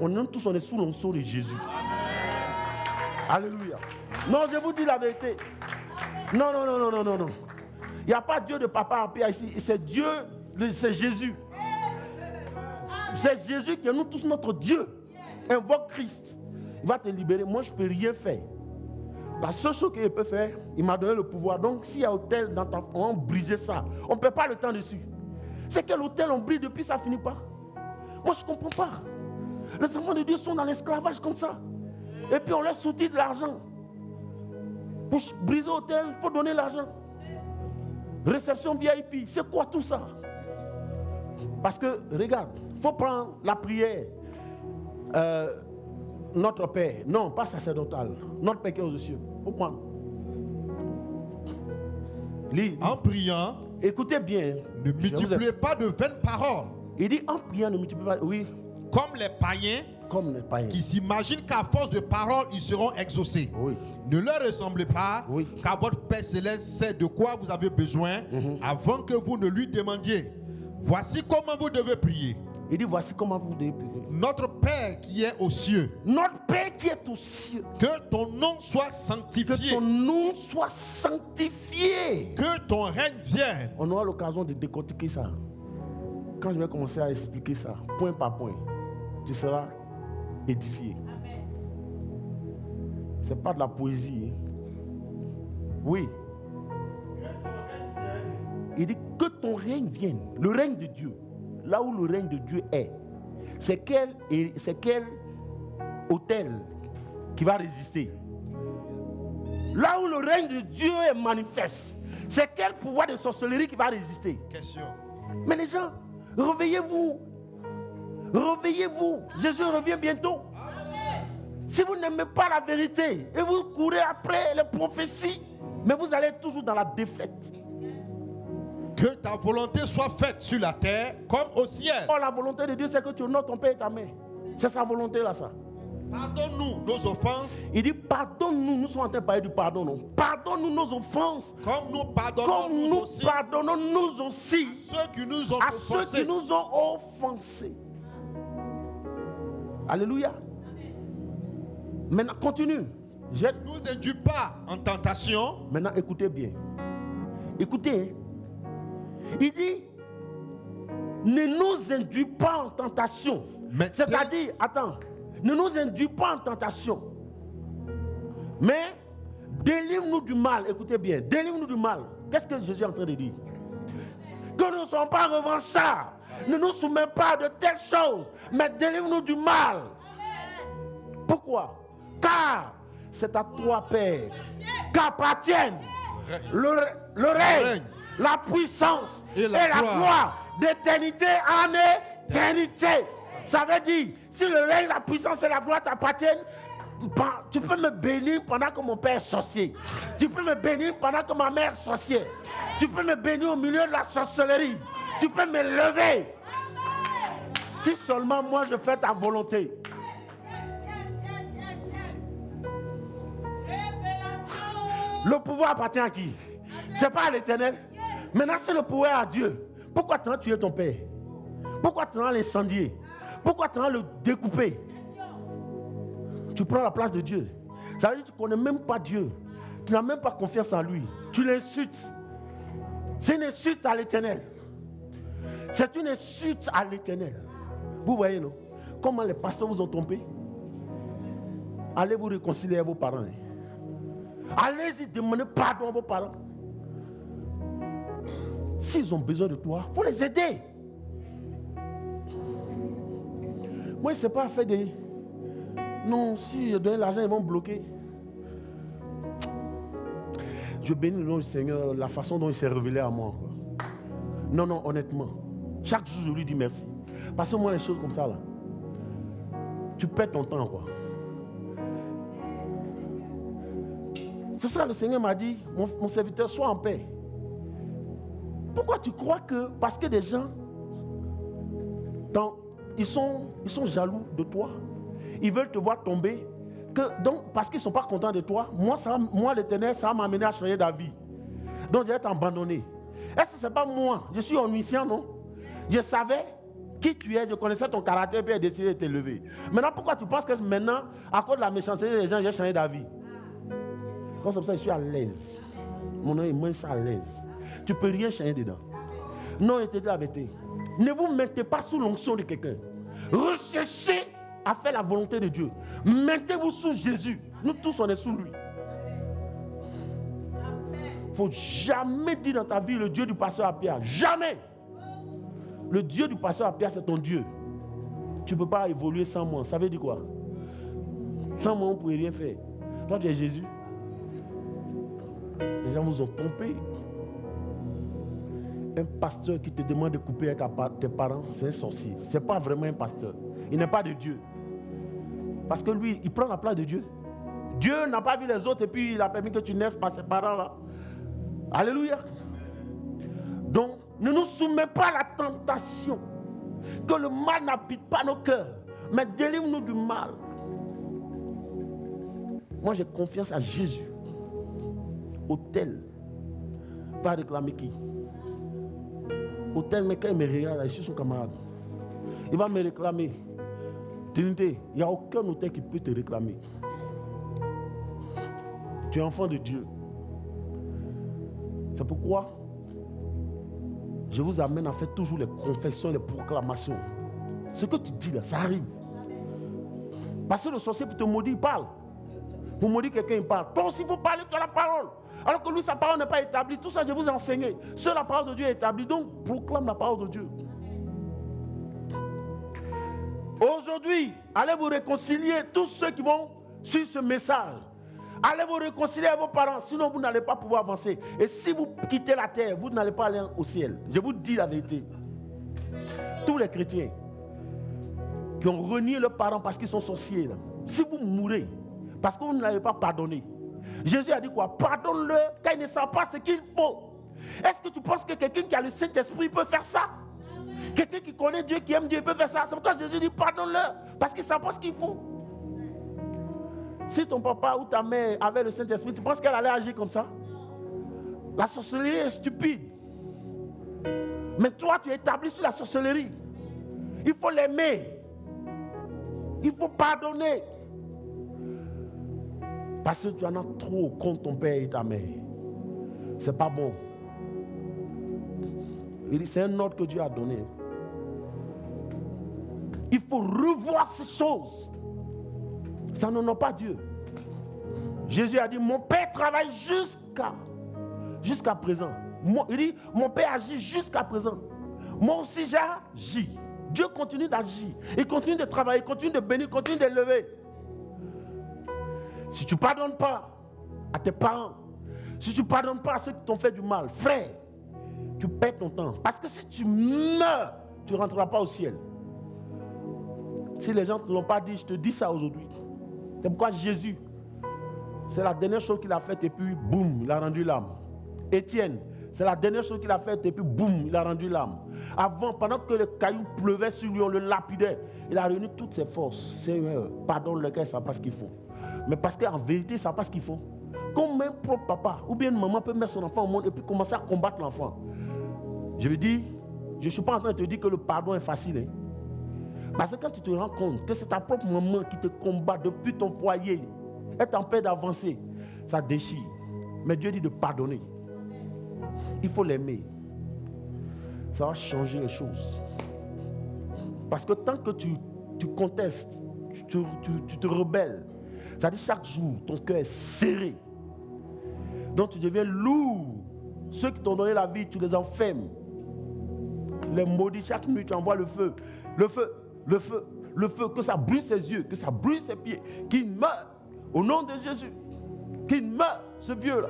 [SPEAKER 1] On est sous l'onction de Jésus. Alléluia. Non, je vous dis la vérité. Non. Il n'y a pas Dieu de papa en pierre ici. C'est Dieu, c'est Jésus. C'est Jésus qui est nous tous notre Dieu. Invoque Christ. Il va te libérer. Moi, je ne peux rien faire. La seule chose qu'il peut faire, il m'a donné le pouvoir. Donc, s'il y a hôtel dans ta... on brise ça. On ne perd pas le temps dessus. C'est quel hôtel on brise depuis, ça ne finit pas. Moi, je ne comprends pas. Les enfants de Dieu sont dans l'esclavage comme ça. Et puis, on leur soutient de l'argent. Pour briser l'hôtel, il faut donner l'argent. Réception VIP, c'est quoi tout ça? Parce que, regarde, il faut prendre la prière. Notre Père, non, pas sacerdotal. Notre Père qui est aux cieux. Il faut prendre.
[SPEAKER 2] En priant,
[SPEAKER 1] écoutez bien.
[SPEAKER 2] Ne multipliez pas de vaines paroles.
[SPEAKER 1] Il dit en priant, ne multipliez pas. Oui.
[SPEAKER 2] Comme les païens qui s'imaginent qu'à force de paroles, ils seront exaucés.
[SPEAKER 1] Oui.
[SPEAKER 2] Ne leur ressemblez pas, car votre Père Céleste sait de quoi vous avez besoin avant que vous ne lui demandiez. Voici comment vous devez prier.
[SPEAKER 1] Il dit voici comment vous devez prier.
[SPEAKER 2] Notre Père qui est aux cieux.
[SPEAKER 1] Notre Père qui est aux cieux.
[SPEAKER 2] Que ton nom soit sanctifié.
[SPEAKER 1] Que ton nom soit sanctifié.
[SPEAKER 2] Que ton règne vienne.
[SPEAKER 1] On aura l'occasion de décortiquer ça. Quand je vais commencer à expliquer ça, point par point, tu seras édifié. Ce n'est pas de la poésie. Oui. Il dit que ton règne vienne. Le règne de Dieu. Là où le règne de Dieu est. C'est quel hôtel qui va résister? Là où le règne de Dieu est manifeste. C'est quel pouvoir de sorcellerie qui va résister?
[SPEAKER 2] Question.
[SPEAKER 1] Mais les gens, réveillez-vous. Réveillez-vous. Jésus revient bientôt. Amen. Si vous n'aimez pas la vérité et vous courez après les prophéties, mais vous allez toujours dans la défaite.
[SPEAKER 2] Que ta volonté soit faite sur la terre comme au ciel.
[SPEAKER 1] Oh, la volonté de Dieu, c'est que tu honores ton père et ta mère. C'est sa volonté là, ça.
[SPEAKER 2] Pardonne-nous nos offenses.
[SPEAKER 1] Il dit pardonne-nous. Nous sommes en train de parler du pardon, non? Pardonne-nous nos offenses.
[SPEAKER 2] Comme nous pardonnons
[SPEAKER 1] nous aussi.
[SPEAKER 2] À ceux qui nous ont offensés.
[SPEAKER 1] Ceux qui nous ont offensés. Alléluia. Maintenant, continue.
[SPEAKER 2] Ne nous induis pas en tentation.
[SPEAKER 1] Maintenant, écoutez bien. Écoutez. Il dit, ne nous induis pas en tentation. C'est-à-dire, attends, ne nous induis pas en tentation. Mais délivre-nous du mal. Écoutez bien, délivre-nous du mal. Qu'est-ce que Jésus est en train de dire? Que nous ne sommes pas revanchards. Ne nous soumets pas de telles choses, mais délivre-nous du mal. Pourquoi? Car c'est à toi, Père, qu'appartiennent le règne, la puissance et la gloire d'éternité en éternité. Ça veut dire, si le règne, la puissance et la gloire t'appartiennent, tu peux me bénir pendant que mon père est sorcier. Tu peux me bénir pendant que ma mère est sorcière. Tu peux me bénir au milieu de la sorcellerie. Tu peux me lever. Si seulement moi je fais ta volonté. Le pouvoir appartient à qui? C'est pas à l'Éternel. Maintenant, c'est le pouvoir à Dieu. Pourquoi tu as tué ton père? Pourquoi tu as l'incendier? Pourquoi tu as le découpé? Tu prends la place de Dieu. Ça veut dire que tu ne connais même pas Dieu. Tu n'as même pas confiance en lui. Tu l'insultes. C'est une insulte à l'Éternel. C'est une insulte à l'Éternel. Vous voyez, non? Comment les pasteurs vous ont trompé? Allez vous réconcilier à vos parents. Allez-y demander pardon à vos parents. S'ils ont besoin de toi, il faut les aider. Moi, je ne sais pas faire des... Non, si je donne l'argent, ils vont bloquer. Je bénis le nom du Seigneur, la façon dont il s'est révélé à moi. Non, non, honnêtement. Chaque jour, je lui dis merci. Parce que moi, les choses comme ça, là, tu perds ton temps, quoi. C'est ça, le Seigneur m'a dit, mon serviteur, sois en paix. Pourquoi tu crois que, parce que des gens, ils sont jaloux de toi, ils veulent te voir tomber, donc parce qu'ils ne sont pas contents de toi, moi l'Éternel, ça va m'amener à changer d'avis. Donc je vais t'abandonner. Est-ce que ce n'est pas moi? Je suis omniscient, non? Je savais qui tu es, je connaissais ton caractère, puis j'ai décidé de t'élever. Maintenant, pourquoi tu penses que maintenant, à cause de la méchanceté des gens, j'ai changé d'avis? Donc comme ça, je suis à l'aise. Mon nom est moins à l'aise. Tu ne peux rien changer dedans. Non, je te dis la vérité. Ne vous mettez pas sous l'onction de quelqu'un. Recherchez à faire la volonté de Dieu. Mettez-vous sous Jésus. Nous tous, on est sous lui. faut jamais dire dans ta vie le Dieu du pasteur Apia. Jamais. Le Dieu du pasteur Apia, c'est ton Dieu. Tu ne peux pas évoluer sans moi. Ça veut dire quoi? Sans moi, on ne pourrait rien faire. Toi, tu es Jésus. Les gens vous ont trompé. Un pasteur qui te demande de couper avec tes parents, c'est un sorcier. Ce n'est pas vraiment un pasteur. Il n'est pas de Dieu. Parce que lui, il prend la place de Dieu. Dieu n'a pas vu les autres et puis il a permis que tu naisses par ses parents là. Alléluia. Donc, ne nous soumets pas à la tentation. Que le mal n'habite pas nos cœurs. Mais délivre-nous du mal. Moi, j'ai confiance à Jésus. Autel. Pas réclamer qui? Autel, mais quand il me regarde, je suis son camarade. Il va me réclamer. Trinité, il n'y a aucun hôtel qui peut te réclamer. Tu es enfant de Dieu. C'est pourquoi je vous amène à faire toujours les confessions, les proclamations. Ce que tu dis là, ça arrive. Parce que le sorcier pour te maudire, il parle. Pour maudire quelqu'un, il parle. Toi aussi, il faut parler de la parole. Alors que lui, sa parole n'est pas établie. Tout ça, je vous ai enseigné. Seule la parole de Dieu est établie. Donc, proclame la parole de Dieu. Aujourd'hui, allez vous réconcilier, tous ceux qui vont suivre ce message. Allez vous réconcilier avec vos parents, sinon vous n'allez pas pouvoir avancer. Et si vous quittez la terre, vous n'allez pas aller au ciel. Je vous dis la vérité. Tous les chrétiens qui ont renié leurs parents parce qu'ils sont sorciers, là, si vous mourrez, parce que vous ne l'avez pas pardonné, Jésus a dit quoi? Pardonne-leur car ils ne savent pas ce qu'il faut. Est-ce que tu penses que quelqu'un qui a le Saint-Esprit peut faire ça? Quelqu'un qui connaît Dieu, qui aime Dieu, peut faire ça. C'est pourquoi Jésus dit pardonne-leur parce qu'ils ne savent pas ce qu'il faut. Si ton papa ou ta mère avait le Saint-Esprit, tu penses qu'elle allait agir comme ça? La sorcellerie est stupide. Mais toi, tu es établi sur la sorcellerie. Il faut l'aimer. Il faut pardonner. Parce que tu en as trop contre ton père et ta mère. C'est pas bon. Il dit, c'est un ordre que Dieu a donné. Il faut revoir ces choses. Ça n'honore pas Dieu. Jésus a dit, mon Père travaille jusqu'à présent. Il dit, mon Père agit jusqu'à présent. Moi aussi j'agis. Dieu continue d'agir. Il continue de travailler, il continue de bénir, il continue d'élever. Si tu ne pardonnes pas à tes parents, si tu ne pardonnes pas à ceux qui t'ont fait du mal, frère, tu perds ton temps. Parce que si tu meurs, tu ne rentreras pas au ciel. Si les gens ne te l'ont pas dit, je te dis ça aujourd'hui. C'est pourquoi Jésus, c'est la dernière chose qu'il a faite et puis boum, il a rendu l'âme. Étienne, c'est la dernière chose qu'il a faite et puis boum, il a rendu l'âme. Avant, pendant que les cailloux pleuvaient sur lui, on le lapidait, il a réuni toutes ses forces. Seigneur, pardonne-le, ils ne savent pas ce qu'ils font. Mais parce qu'en vérité, ils ne savent pas ce qu'ils font. Comme un propre papa ou bien une maman peut mettre son enfant au monde et puis commencer à combattre l'enfant. Je veux dire, je ne suis pas en train de te dire que le pardon est facile. Hein? Parce que quand tu te rends compte que c'est ta propre maman qui te combat depuis ton foyer, elle t'empêche d'avancer, ça déchire. Mais Dieu dit de pardonner. Il faut l'aimer. Ça va changer les choses. Parce que tant que tu contestes, tu te rebelles, ça dit chaque jour, ton cœur est serré. Donc tu deviens lourd. Ceux qui t'ont donné la vie, tu les enfermes. Les maudits, chaque nuit, tu envoies le feu. Le feu, le feu, le feu, que ça brûle ses yeux, que ça brûle ses pieds, qu'il meure au nom de Jésus. Qu'il meure, ce vieux-là.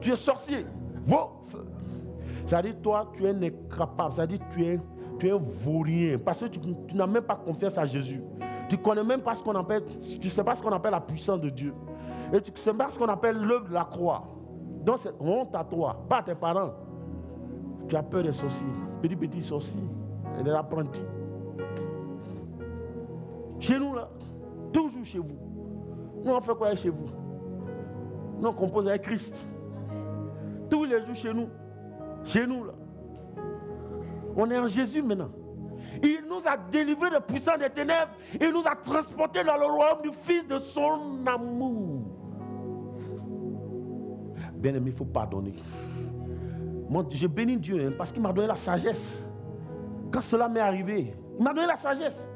[SPEAKER 1] Tu es sorcier. Bon feu. Ça dit, toi, tu es incapable. Ça dit, tu es un vaurien. Parce que tu n'as même pas confiance à Jésus. Tu ne connais même pas ce qu'on appelle, tu ne sais pas ce qu'on appelle la puissance de Dieu. Et tu ne sais pas ce qu'on appelle l'œuvre de la croix. Donc c'est honte à toi, pas à tes parents. Tu as peur des sorciers, petits sorciers, et des apprentis. Chez nous là, toujours chez vous. Nous on fait quoi chez vous? Nous on compose avec Christ. Tous les jours chez nous là. On est en Jésus maintenant. Il nous a délivrés de puissance des ténèbres. Il nous a transportés dans le royaume du Fils de son amour. Bien aimé, il faut pardonner. Moi, je bénis Dieu parce qu'il m'a donné la sagesse. Quand cela m'est arrivé, il m'a donné la sagesse.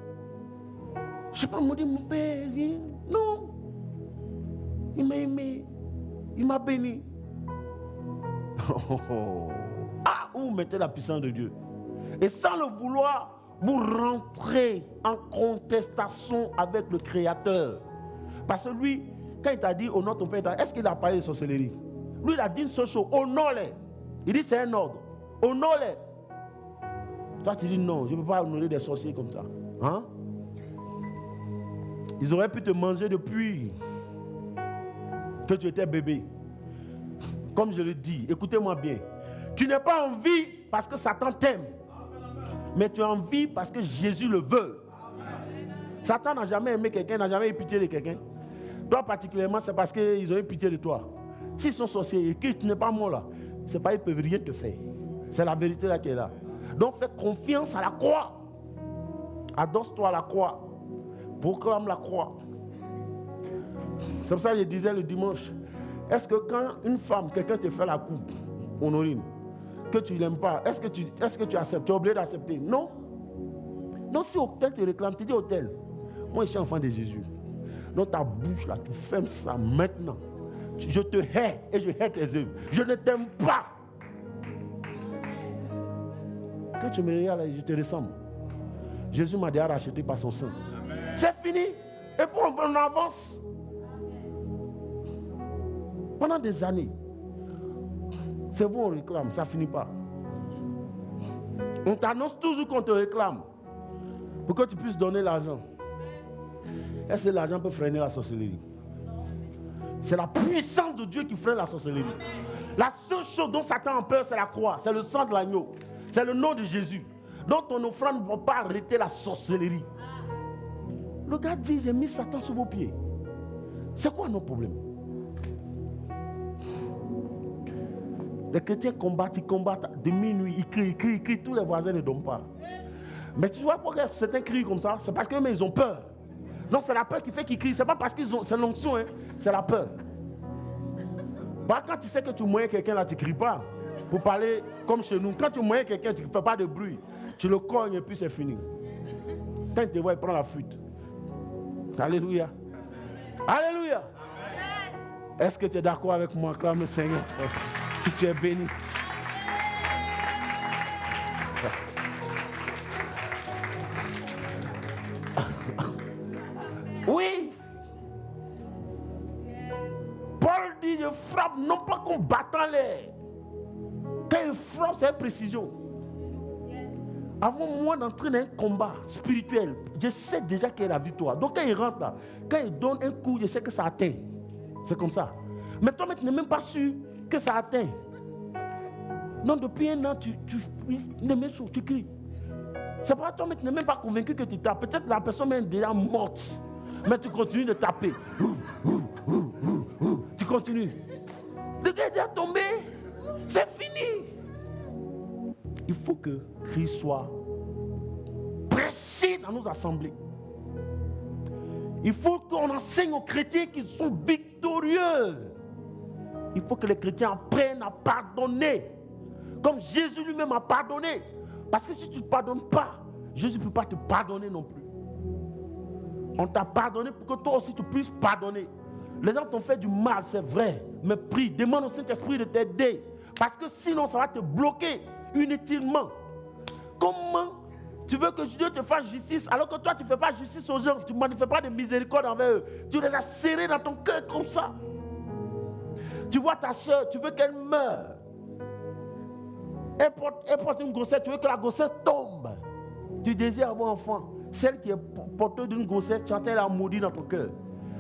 [SPEAKER 1] Je ne sais pas, me dire mon père, non. Il m'a aimé, il m'a béni. Ah, où vous mettez la puissance de Dieu. Et sans le vouloir, vous rentrez en contestation avec le Créateur. Parce que lui, quand il t'a dit honore ton père, est-ce qu'il a parlé de sorcellerie? Lui, il a dit une seule chose, honore-les. Il dit c'est un ordre. Honore-les. Toi, tu dis non, je ne peux pas honorer des sorciers comme ça. Hein? Ils auraient pu te manger depuis que tu étais bébé. Comme je le dis, écoutez-moi bien. Tu n'es pas en vie parce que Satan t'aime. Mais tu es en vie parce que Jésus le veut. Satan n'a jamais aimé quelqu'un, n'a jamais eu pitié de quelqu'un. Toi particulièrement, c'est parce qu'ils ont eu pitié de toi. S'ils sont sorciers et que tu n'es pas mort là, c'est pas qu'ils ne peuvent rien te faire. C'est la vérité là qui est là. Donc fais confiance à la croix. Adosse-toi à la croix. Proclame la croix. C'est pour ça que je disais le dimanche. Est-ce que quand une femme, quelqu'un te fait la coupe, Honorine, que tu ne l'aimes pas, est-ce que tu acceptes? Tu es obligé d'accepter? Non. Donc si Autel te réclame, tu dis Autel, moi je suis enfant de Jésus. Donc ta bouche là, tu fermes ça maintenant. Je te hais et je hais tes œuvres. Je ne t'aime pas. Quand tu me regardes, je te ressemble. Jésus m'a déjà racheté par son sang. C'est fini. Et puis on avance. Pendant des années. C'est vous on réclame, ça ne finit pas. On t'annonce toujours qu'on te réclame. Pour que tu puisses donner l'argent. Est-ce que l'argent peut freiner la sorcellerie? C'est la puissance de Dieu qui freine la sorcellerie. La seule chose dont Satan a peur, c'est la croix. C'est le sang de l'agneau. C'est le nom de Jésus. Donc ton offrande ne va pas arrêter la sorcellerie. Le gars dit, j'ai mis Satan sous vos pieds. C'est quoi nos problèmes? Les chrétiens combattent, ils combattent de minuit, ils crient, tous les voisins ne dorment pas. Mais tu vois pourquoi certains crient comme ça? C'est parce qu'eux-mêmes ils ont peur. Non, c'est la peur qui fait qu'ils crient. C'est pas parce qu'ils ont, c'est l'onction, hein. C'est la peur. Bah, quand tu sais que tu moyens quelqu'un là, tu ne cries pas. Pour parler comme chez nous. Quand tu moyens quelqu'un, tu ne fais pas de bruit. Tu le cognes et puis c'est fini. Quand il te voit, il prend la fuite. Alléluia. Alléluia. Est-ce que tu es d'accord avec moi? Acclame le Seigneur. Si tu es béni. Oui. Paul dit, je frappe non pas qu'en battant l'air. Quand il frappe, c'est une précision. Avant moi d'entrer dans un combat spirituel, je sais déjà qu'il y a la victoire. Donc quand il rentre là, quand il donne un coup, je sais que ça atteint. C'est comme ça. Mais toi, tu n'es même pas sûr que ça atteint. Donc depuis un an, tu cries. C'est pas toi, mais tu n'es même pas convaincu que tu tapes. Peut-être la personne est déjà morte. Mais tu continues de taper. Tu continues. Le gars est déjà tombé. C'est fini. Il faut que Christ soit précis dans nos assemblées. Il faut qu'on enseigne aux chrétiens qu'ils sont victorieux. Il faut que les chrétiens apprennent à pardonner. Comme Jésus lui-même a pardonné. Parce que si tu ne pardonnes pas, Jésus ne peut pas te pardonner non plus. On t'a pardonné pour que toi aussi tu puisses pardonner. Les gens t'ont fait du mal, c'est vrai. Mais prie, demande au Saint-Esprit de t'aider. Parce que sinon ça va te bloquer inutilement. Comment tu veux que Dieu te fasse justice alors que toi tu ne fais pas justice aux gens, tu ne manifestes pas de miséricorde envers eux. Tu les as serrés dans ton cœur comme ça. Tu vois ta soeur, tu veux qu'elle meure. Elle porte une grossesse, tu veux que la grossesse tombe. Tu désires avoir un enfant. Celle qui est porteuse d'une grossesse, tu entends la maudire dans ton cœur.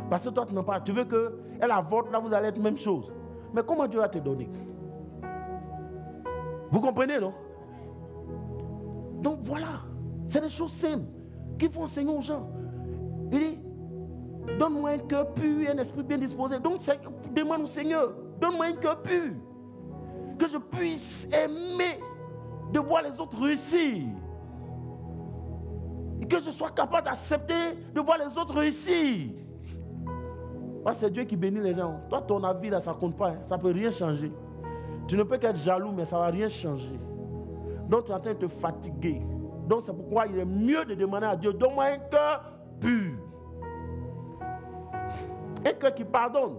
[SPEAKER 1] Parce que toi tu n'as pas. Tu veux qu'elle avorte, là vous allez être la même chose. Mais comment Dieu va te donner? Vous comprenez, non? Donc voilà, c'est des choses simples qu'il faut enseigner aux gens. Il dit, donne-moi un cœur pur et un esprit bien disposé. Donc demande au Seigneur, donne-moi un cœur pur. Que je puisse aimer de voir les autres réussir. Et que je sois capable d'accepter de voir les autres réussir. Parce que c'est Dieu qui bénit les gens. Toi, ton avis, là, ça ne compte pas. Hein. Ça ne peut rien changer. Tu ne peux qu'être jaloux, mais ça ne va rien changer. Donc, tu es en train de te fatiguer. Donc, c'est pourquoi il est mieux de demander à Dieu, donne-moi un cœur pur. Un cœur qui pardonne.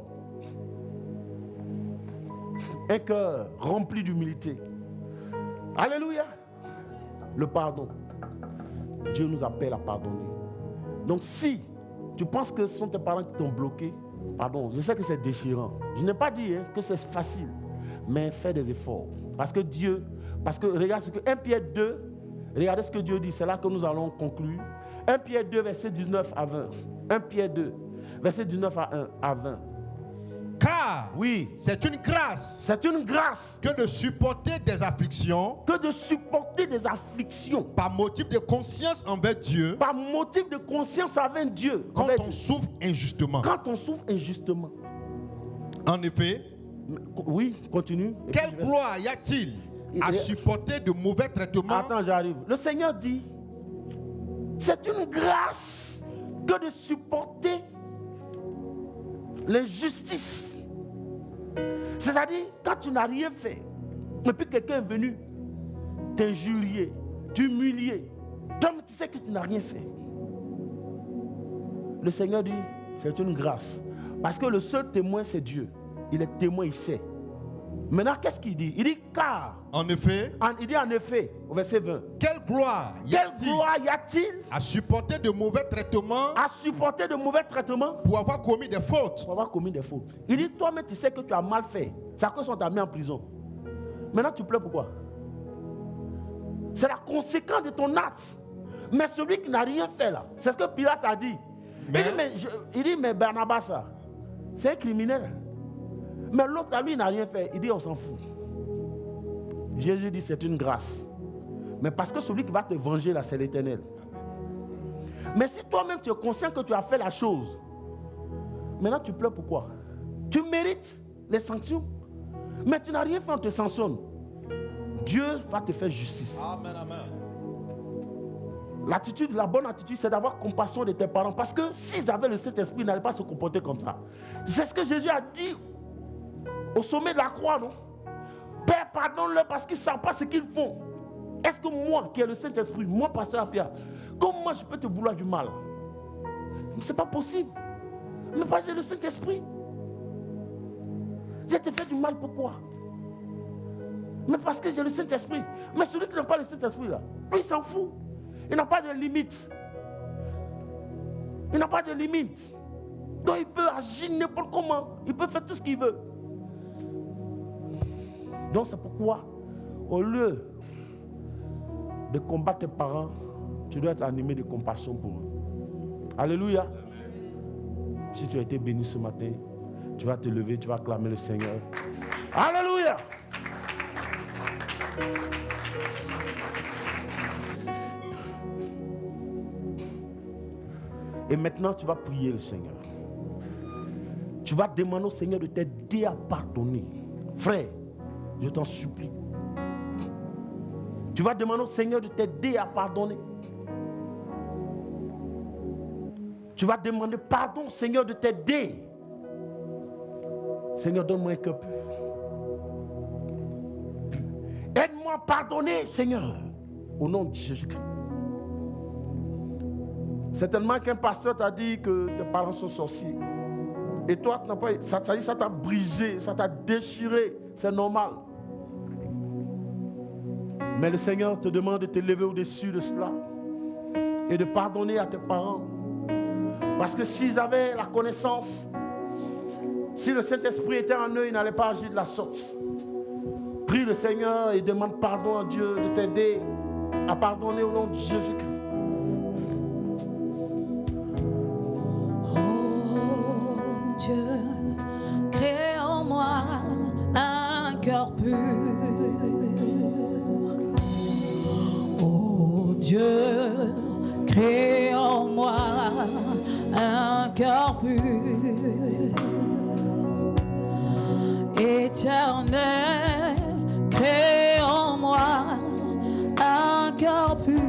[SPEAKER 1] Un cœur rempli d'humilité. Alléluia. Le pardon. Dieu nous appelle à pardonner. Donc si tu penses que ce sont tes parents qui t'ont bloqué, pardon, je sais que c'est déchirant. Je n'ai pas dit que c'est facile, mais fais des efforts. Parce que regarde ce que 1 Pierre 2, regardez ce que Dieu dit, c'est là que nous allons conclure. 1 Pierre 2, verset 19 à 20. 1 Pierre 2, verset 19 à 20.
[SPEAKER 2] Car
[SPEAKER 1] oui,
[SPEAKER 2] c'est une grâce.
[SPEAKER 1] C'est une grâce
[SPEAKER 2] que de supporter des afflictions.
[SPEAKER 1] Que de supporter des afflictions.
[SPEAKER 2] Par motif de conscience envers Dieu.
[SPEAKER 1] Par motif de conscience envers Dieu.
[SPEAKER 2] Quand on souffre injustement.
[SPEAKER 1] Quand on souffre injustement.
[SPEAKER 2] En effet.
[SPEAKER 1] Oui, continue.
[SPEAKER 2] Quelle gloire y a-t-il à supporter de mauvais traitements?
[SPEAKER 1] Attends, j'arrive. Le Seigneur dit, c'est une grâce que de supporter l'injustice. C'est-à-dire, quand tu n'as rien fait, et puis quelqu'un est venu t'injurier, t'humilier, toi, tu sais que tu n'as rien fait. Le Seigneur dit, c'est une grâce. Parce que le seul témoin, c'est Dieu. Il est témoin, il sait. Maintenant, qu'est-ce qu'il dit? Il dit car.
[SPEAKER 2] En effet.
[SPEAKER 1] Il dit en effet, au verset 20.
[SPEAKER 2] Quelle gloire y a-t-il à supporter de mauvais traitements?
[SPEAKER 1] À supporter de mauvais traitements.
[SPEAKER 2] Pour avoir commis des fautes.
[SPEAKER 1] Pour avoir commis des fautes. Il dit, toi-même, tu sais que tu as mal fait. C'est à cause qu'on t'a mis en prison. Maintenant, tu pleures pourquoi? C'est la conséquence de ton acte. Mais celui qui n'a rien fait là, c'est ce que Pilate a dit. Il dit, mais Barnabas, c'est un criminel. Mais l'autre, lui, n'a rien fait. Il dit, on s'en fout. Jésus dit, c'est une grâce. Mais parce que celui qui va te venger, là, c'est l'Éternel. Mais si toi-même, tu es conscient que tu as fait la chose, maintenant, tu pleures pourquoi? Tu mérites les sanctions. Mais tu n'as rien fait, on te sanctionne. Dieu va te faire justice.
[SPEAKER 2] Amen, amen.
[SPEAKER 1] L'attitude, la bonne attitude, c'est d'avoir compassion de tes parents. Parce que s'ils avaient le Saint-Esprit, ils n'allaient pas se comporter comme ça. C'est ce que Jésus a dit au sommet de la croix, non? Père, pardonne-leur parce qu'ils ne savent pas ce qu'ils font. Est-ce que moi, qui ai le Saint-Esprit, moi, pasteur Pierre, comment je peux te vouloir du mal? Ce n'est pas possible. Mais pas j'ai le Saint-Esprit. Je te fais du mal, pourquoi? Mais parce que j'ai le Saint-Esprit. Mais celui qui n'a pas le Saint-Esprit, là, lui, il s'en fout. Il n'a pas de limite. Il n'a pas de limite. Donc il peut agir n'importe comment. Il peut faire tout ce qu'il veut. Donc c'est pourquoi, au lieu de combattre tes parents, tu dois être animé de compassion pour eux. Alléluia. Si tu as été béni ce matin, tu vas te lever, tu vas acclamer le Seigneur. Alléluia. Et maintenant, tu vas prier le Seigneur. Tu vas demander au Seigneur de t'aider à pardonner. Frère, je t'en supplie. Tu vas demander au Seigneur de t'aider à pardonner. Tu vas demander pardon au Seigneur de t'aider. Seigneur, donne-moi un cœur pur. Aide-moi à pardonner, Seigneur. Au nom de Jésus-Christ. Certainement qu'un pasteur t'a dit que tes parents sont sorciers. Et toi, ça t'a brisé, ça t'a déchiré. C'est normal. Mais le Seigneur te demande de te lever au-dessus de cela et de pardonner à tes parents. Parce que s'ils avaient la connaissance, si le Saint-Esprit était en eux, ils n'allaient pas agir de la sorte. Prie le Seigneur et demande pardon à Dieu de t'aider à pardonner au nom de Jésus-Christ.
[SPEAKER 3] Crée en moi un cœur pur. Oh Dieu, crée en moi un cœur pur. Éternel, crée en moi un cœur pur.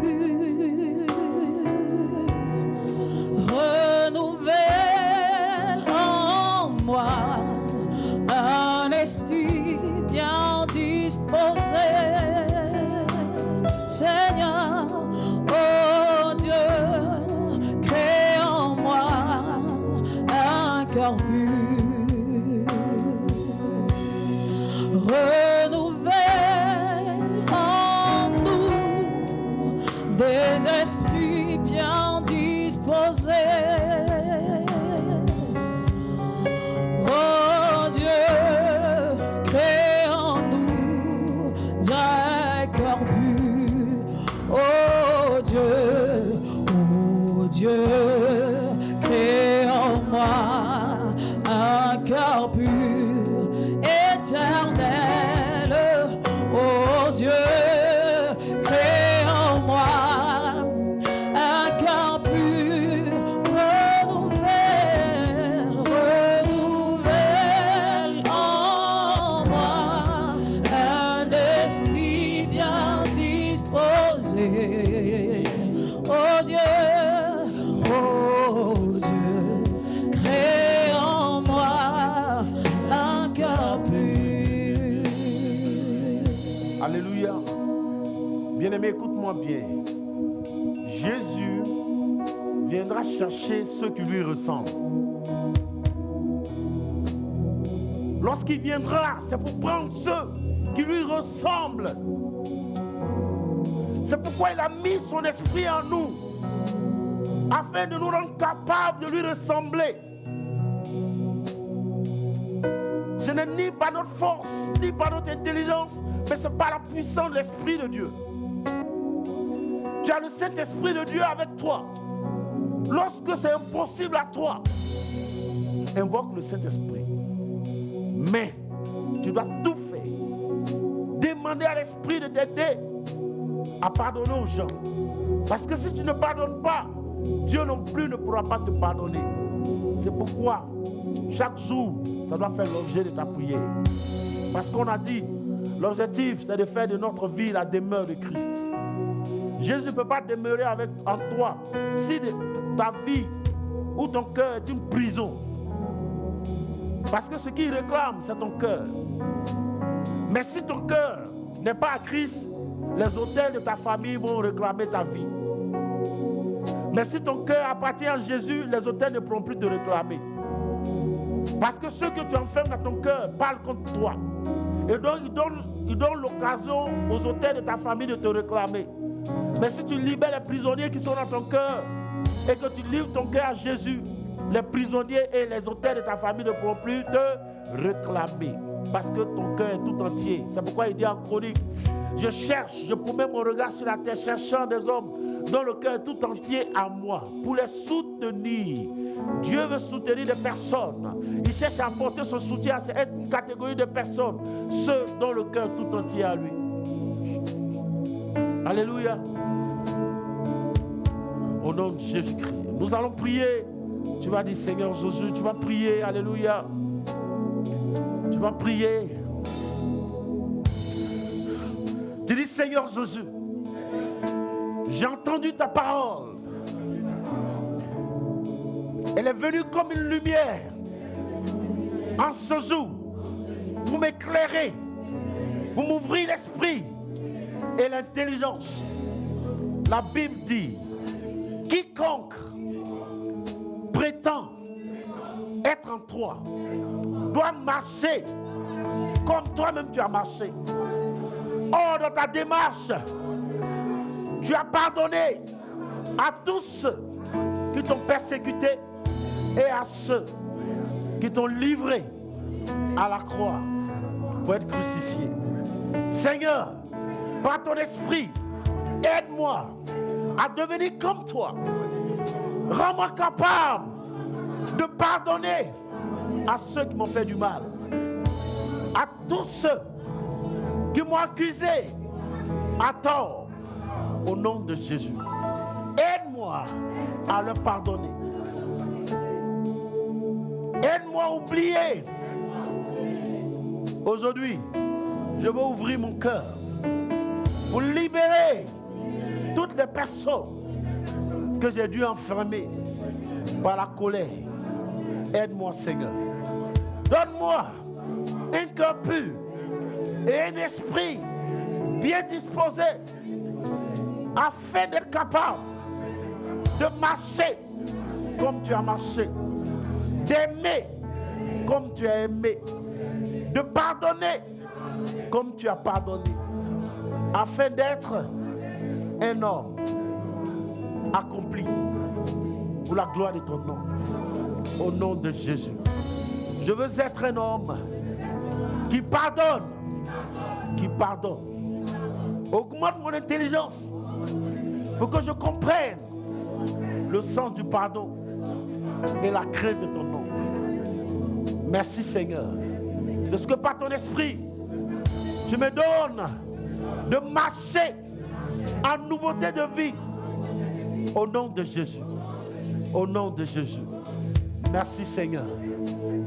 [SPEAKER 3] Un esprit bien disposé, Seigneur, oh Dieu, crée en moi un cœur pur. des esprits bien disposés. Oh Dieu, crée en nous des cœurs purs. Oh Dieu, crée en moi un cœur pur, éternel. Oh Dieu, crée en moi un cœur pur, renouvelle en moi un esprit bien disposé. Oh Dieu, crée en moi un cœur pur.
[SPEAKER 1] Alléluia. Bien-aimé, écoute-moi bien. Jésus viendra chercher ceux qui lui ressemblent. Lorsqu'il viendra, c'est pour prendre ceux qui lui ressemblent. C'est pourquoi il a mis son esprit en nous, afin de nous rendre capables de lui ressembler. Ce n'est ni par notre force, ni par notre intelligence, mais c'est par la puissance de l'Esprit de Dieu. Tu as le Saint-Esprit de Dieu avec toi. Lorsque c'est impossible à toi, invoque le Saint-Esprit. Mais tu dois tout faire. Demander à l'Esprit de t'aider à pardonner aux gens. Parce que si tu ne pardonnes pas, Dieu non plus ne pourra pas te pardonner. C'est pourquoi chaque jour, ça doit faire l'objet de ta prière. Parce qu'on a dit, l'objectif, c'est de faire de notre vie la demeure de Christ. Jésus ne peut pas demeurer en toi si ta vie ou ton cœur est une prison. Parce que ce qu'il réclame, c'est ton cœur. Mais si ton cœur n'est pas à Christ, les autels de ta famille vont réclamer ta vie. Mais si ton cœur appartient à Jésus, les autels ne pourront plus te réclamer. Parce que ceux que tu enfermes dans ton cœur parlent contre toi. Et donc, ils donnent l'occasion aux autels de ta famille de te réclamer. Mais si tu libères les prisonniers qui sont dans ton cœur et que tu livres ton cœur à Jésus, les prisonniers et les autels de ta famille ne pourront plus te réclamer. Parce que ton cœur est tout entier. C'est pourquoi il dit en Chronique, je promets mon regard sur la terre, cherchant des hommes dont le cœur est tout entier à moi, pour les soutenir. Dieu veut soutenir des personnes. Il cherche à apporter son soutien à cette catégorie de personnes, ceux dont le cœur est tout entier à lui. Alléluia. Au nom de Jésus-Christ, nous allons prier. Tu vas dire, Seigneur Jésus, tu vas prier. Alléluia. Tu vas prier. Tu dis, Seigneur Jésus, j'ai entendu ta parole. Elle est venue comme une lumière en ce jour pour m'éclairer, pour m'ouvrir l'esprit et l'intelligence. La Bible dit, quiconque prétend être en toi doit marcher comme toi-même tu as marché. Or, dans ta démarche, tu as pardonné à tous ceux qui t'ont persécuté et à ceux qui t'ont livré à la croix pour être crucifiés. Seigneur, par ton esprit, aide-moi à devenir comme toi. Rends-moi capable de pardonner à ceux qui m'ont fait du mal, à tous ceux qui m'ont accusé à tort, au nom de Jésus. Aide-moi à leur pardonner. Aide-moi à oublier. Aujourd'hui, je vais ouvrir mon cœur pour libérer toutes les personnes que j'ai dû enfermer par la colère. Aide-moi, Seigneur. Donne-moi un cœur pur et un esprit bien disposé afin d'être capable de marcher comme tu as marché, d'aimer comme tu as aimé, de pardonner comme tu as pardonné, afin d'être un homme accompli pour la gloire de ton nom. Au nom de Jésus. Je veux être un homme qui pardonne. Qui pardonne. Augmente mon intelligence pour que je comprenne le sens du pardon et la crainte de ton nom. Merci Seigneur. De ce que par ton esprit, tu me donnes de marcher en nouveauté de vie. Au nom de Jésus. Au nom de Jésus. Merci Seigneur.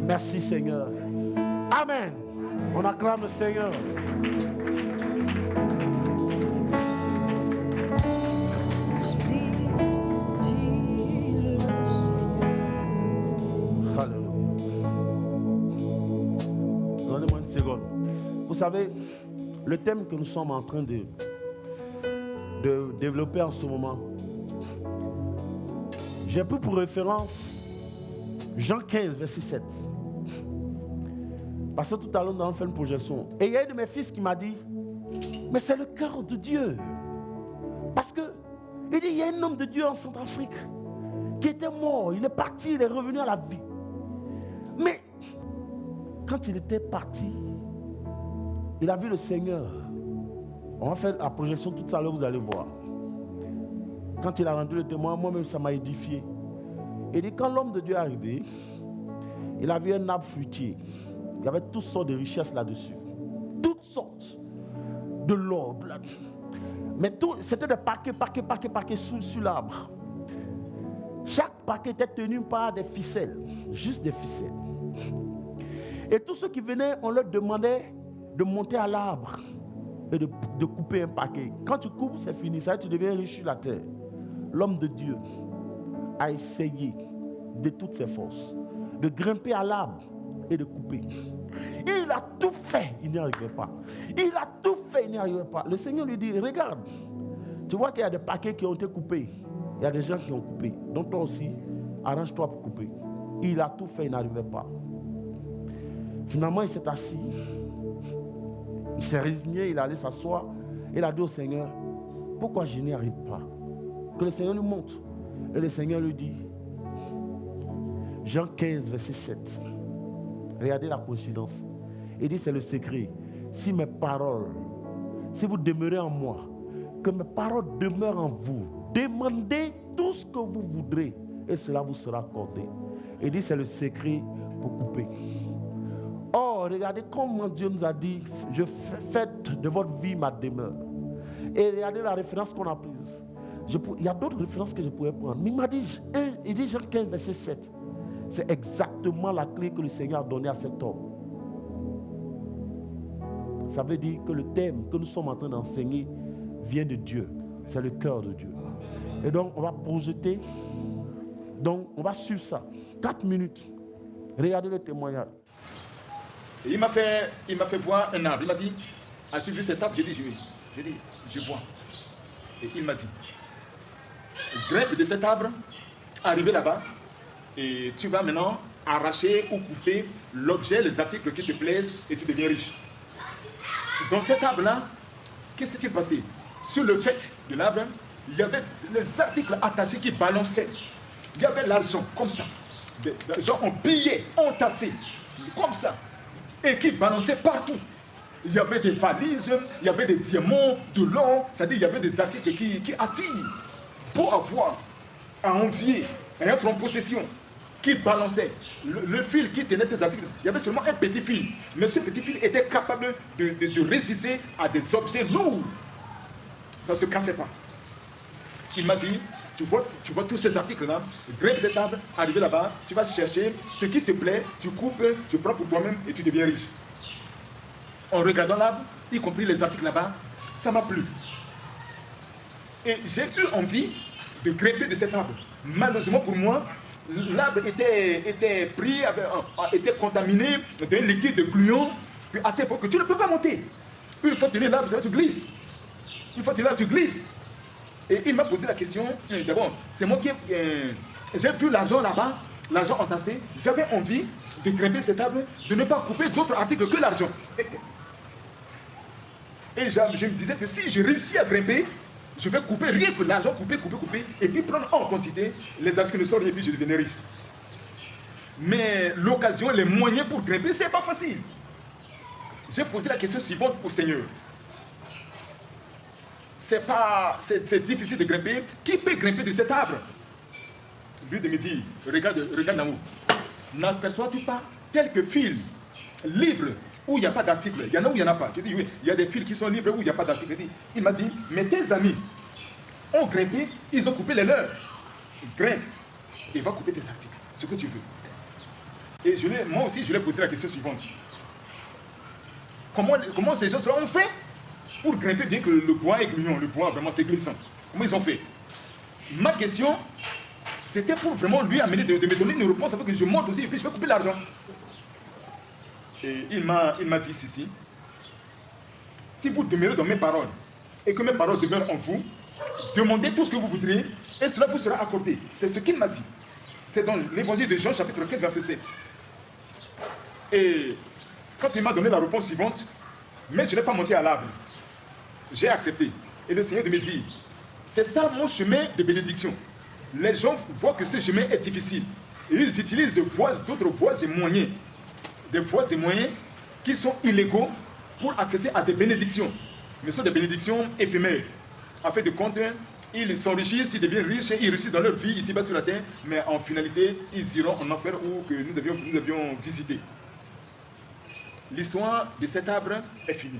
[SPEAKER 1] Merci Seigneur. Amen. On acclame le Seigneur. Alléluia. Donnez-moi une seconde. Vous savez, le thème que nous sommes en train de développer en ce moment, j'ai pris pour référence Jean 15, verset 7. Parce que tout à l'heure, nous avons fait une projection. Et il y a un de mes fils qui m'a dit, mais c'est le cœur de Dieu. Parce que, il dit, il y a un homme de Dieu en Centrafrique qui était mort. Il est parti, il est revenu à la vie. Mais, quand il était parti, il a vu le Seigneur. On va faire la projection tout à l'heure, vous allez voir. Quand il a rendu le témoin, moi-même, ça m'a édifié. Il dit, quand l'homme de Dieu est arrivé, il a vu un arbre fruitier. Il y avait toutes sortes de richesses là-dessus. Toutes sortes. De l'or. Mais tout, c'était des paquets sur l'arbre. Chaque paquet était tenu par des ficelles. Juste des ficelles. Et tous ceux qui venaient, on leur demandait de monter à l'arbre et de couper un paquet. Quand tu coupes, c'est fini. Ça, tu deviens riche sur la terre. L'homme de Dieu a essayé de toutes ses forces de grimper à l'arbre et de couper. Il a tout fait, il n'y arrivait pas. Il a tout fait, il n'y arrivait pas. Le Seigneur lui dit, regarde, tu vois qu'il y a des paquets qui ont été coupés. Il y a des gens qui ont coupé. Donc toi aussi, arrange-toi pour couper. Il a tout fait, il n'arrivait pas. Finalement, il s'est assis. Il s'est résigné, il allait s'asseoir. Il a dit au Seigneur, pourquoi je n'y arrive pas? Que le Seigneur lui montre. Et le Seigneur lui dit, Jean 15, verset 7. Regardez la coïncidence. Il dit, c'est le secret. Si mes paroles, si vous demeurez en moi, que mes paroles demeurent en vous, demandez tout ce que vous voudrez et cela vous sera accordé. Il dit, c'est le secret pour couper. Oh, regardez comment Dieu nous a dit, je faites de votre vie ma demeure. Et regardez la référence qu'on a prise. Il y a d'autres références que je pourrais prendre. Mais il dit Jean 15, verset 7. C'est exactement la clé que le Seigneur a donnée à cet homme. Ça veut dire que le thème que nous sommes en train d'enseigner vient de Dieu. C'est le cœur de Dieu. Et donc, on va projeter. Donc, on va suivre ça. 4 minutes. Regardez le témoignage.
[SPEAKER 4] Et il m'a fait voir un arbre. Il m'a dit, as-tu vu cet arbre? J'ai dit, oui. J'ai dit, je vois. Et il m'a dit, grimpe de cet arbre, arrivé là-bas, et tu vas maintenant arracher ou couper l'objet, les articles qui te plaisent, et tu deviens riche. Dans cet arbre-là, qu'est-ce qui s'est passé? Sur le fait de l'arbre, il y avait les articles attachés qui balançaient. Il y avait l'argent, comme ça. Des gens en billets, entassés, comme ça, et qui balançaient partout. Il y avait des valises, il y avait des diamants, de l'or, c'est-à-dire il y avait des articles qui attirent pour avoir, à envier, à être en possession, qui balançait. Le fil qui tenait ces articles, il y avait seulement un petit fil, mais ce petit fil était capable de résister à des objets lourds. Ça ne se cassait pas. Il m'a dit, tu vois tous ces articles-là, grimpe cet arbre, arrivé là-bas, tu vas chercher ce qui te plaît, tu coupes, tu prends pour toi-même et tu deviens riche. En regardant l'arbre, y compris les articles là-bas, ça m'a plu. Et j'ai eu envie de grimper de cet arbre. Malheureusement pour moi, l'arbre était pris, était contaminé d'un liquide gluant, puis à tel point que tu ne peux pas monter. Une fois que tu es l'arbre, tu glisses. Une fois que tu es là, tu glisses. Et il m'a posé la question, d'abord, c'est moi qui j'ai vu l'argent là-bas, l'argent entassé, j'avais envie de grimper cet arbre, de ne pas couper d'autres articles que l'argent. Et je me disais que si je réussis à grimper, Je vais couper, rien que l'argent, couper, et puis prendre en quantité les articles de sorte et puis je deviendrai riche. Mais l'occasion, les moyens pour grimper, c'est pas facile. J'ai posé la question suivante au Seigneur. C'est difficile de grimper. Qui peut grimper de cet arbre? Lui de me dire, regarde en haut. N'aperçois-tu pas quelques fils libres où il n'y a pas d'article? Il y en a où il n'y en a pas. Je dis oui, il y a des fils qui sont libres où il n'y a pas d'article. Il m'a dit, mais tes amis ont grimpé, ils ont coupé les leurs. Grimpe et va couper tes articles, ce que tu veux. Et moi aussi, je lui ai posé la question suivante. Comment ces gens ont fait pour grimper bien que le bois est gluant, le bois vraiment c'est glissant? Comment ils ont fait? Ma question, c'était pour vraiment lui amener de me donner une réponse afin que je monte aussi et puis je vais couper l'argent. Et il m'a dit ceci. Si vous demeurez dans mes paroles et que mes paroles demeurent en vous, demandez tout ce que vous voudrez et cela vous sera accordé. C'est ce qu'il m'a dit. C'est dans l'évangile de Jean chapitre 4 verset 7. Et quand il m'a donné la réponse suivante, mais je n'ai pas monté à l'arbre. J'ai accepté. Et le Seigneur de me dire, c'est ça mon chemin de bénédiction. Les gens voient que ce chemin est difficile. Et ils utilisent d'autres voies et moyens. Des voies et moyens qui sont illégaux pour accéder à des bénédictions. Mais ce sont des bénédictions éphémères. En fait de compte, ils s'enrichissent, ils deviennent riches, ils réussissent dans leur vie ici-bas sur la terre, mais en finalité, ils iront en enfer où que nous devions visiter. L'histoire de cet arbre est finie.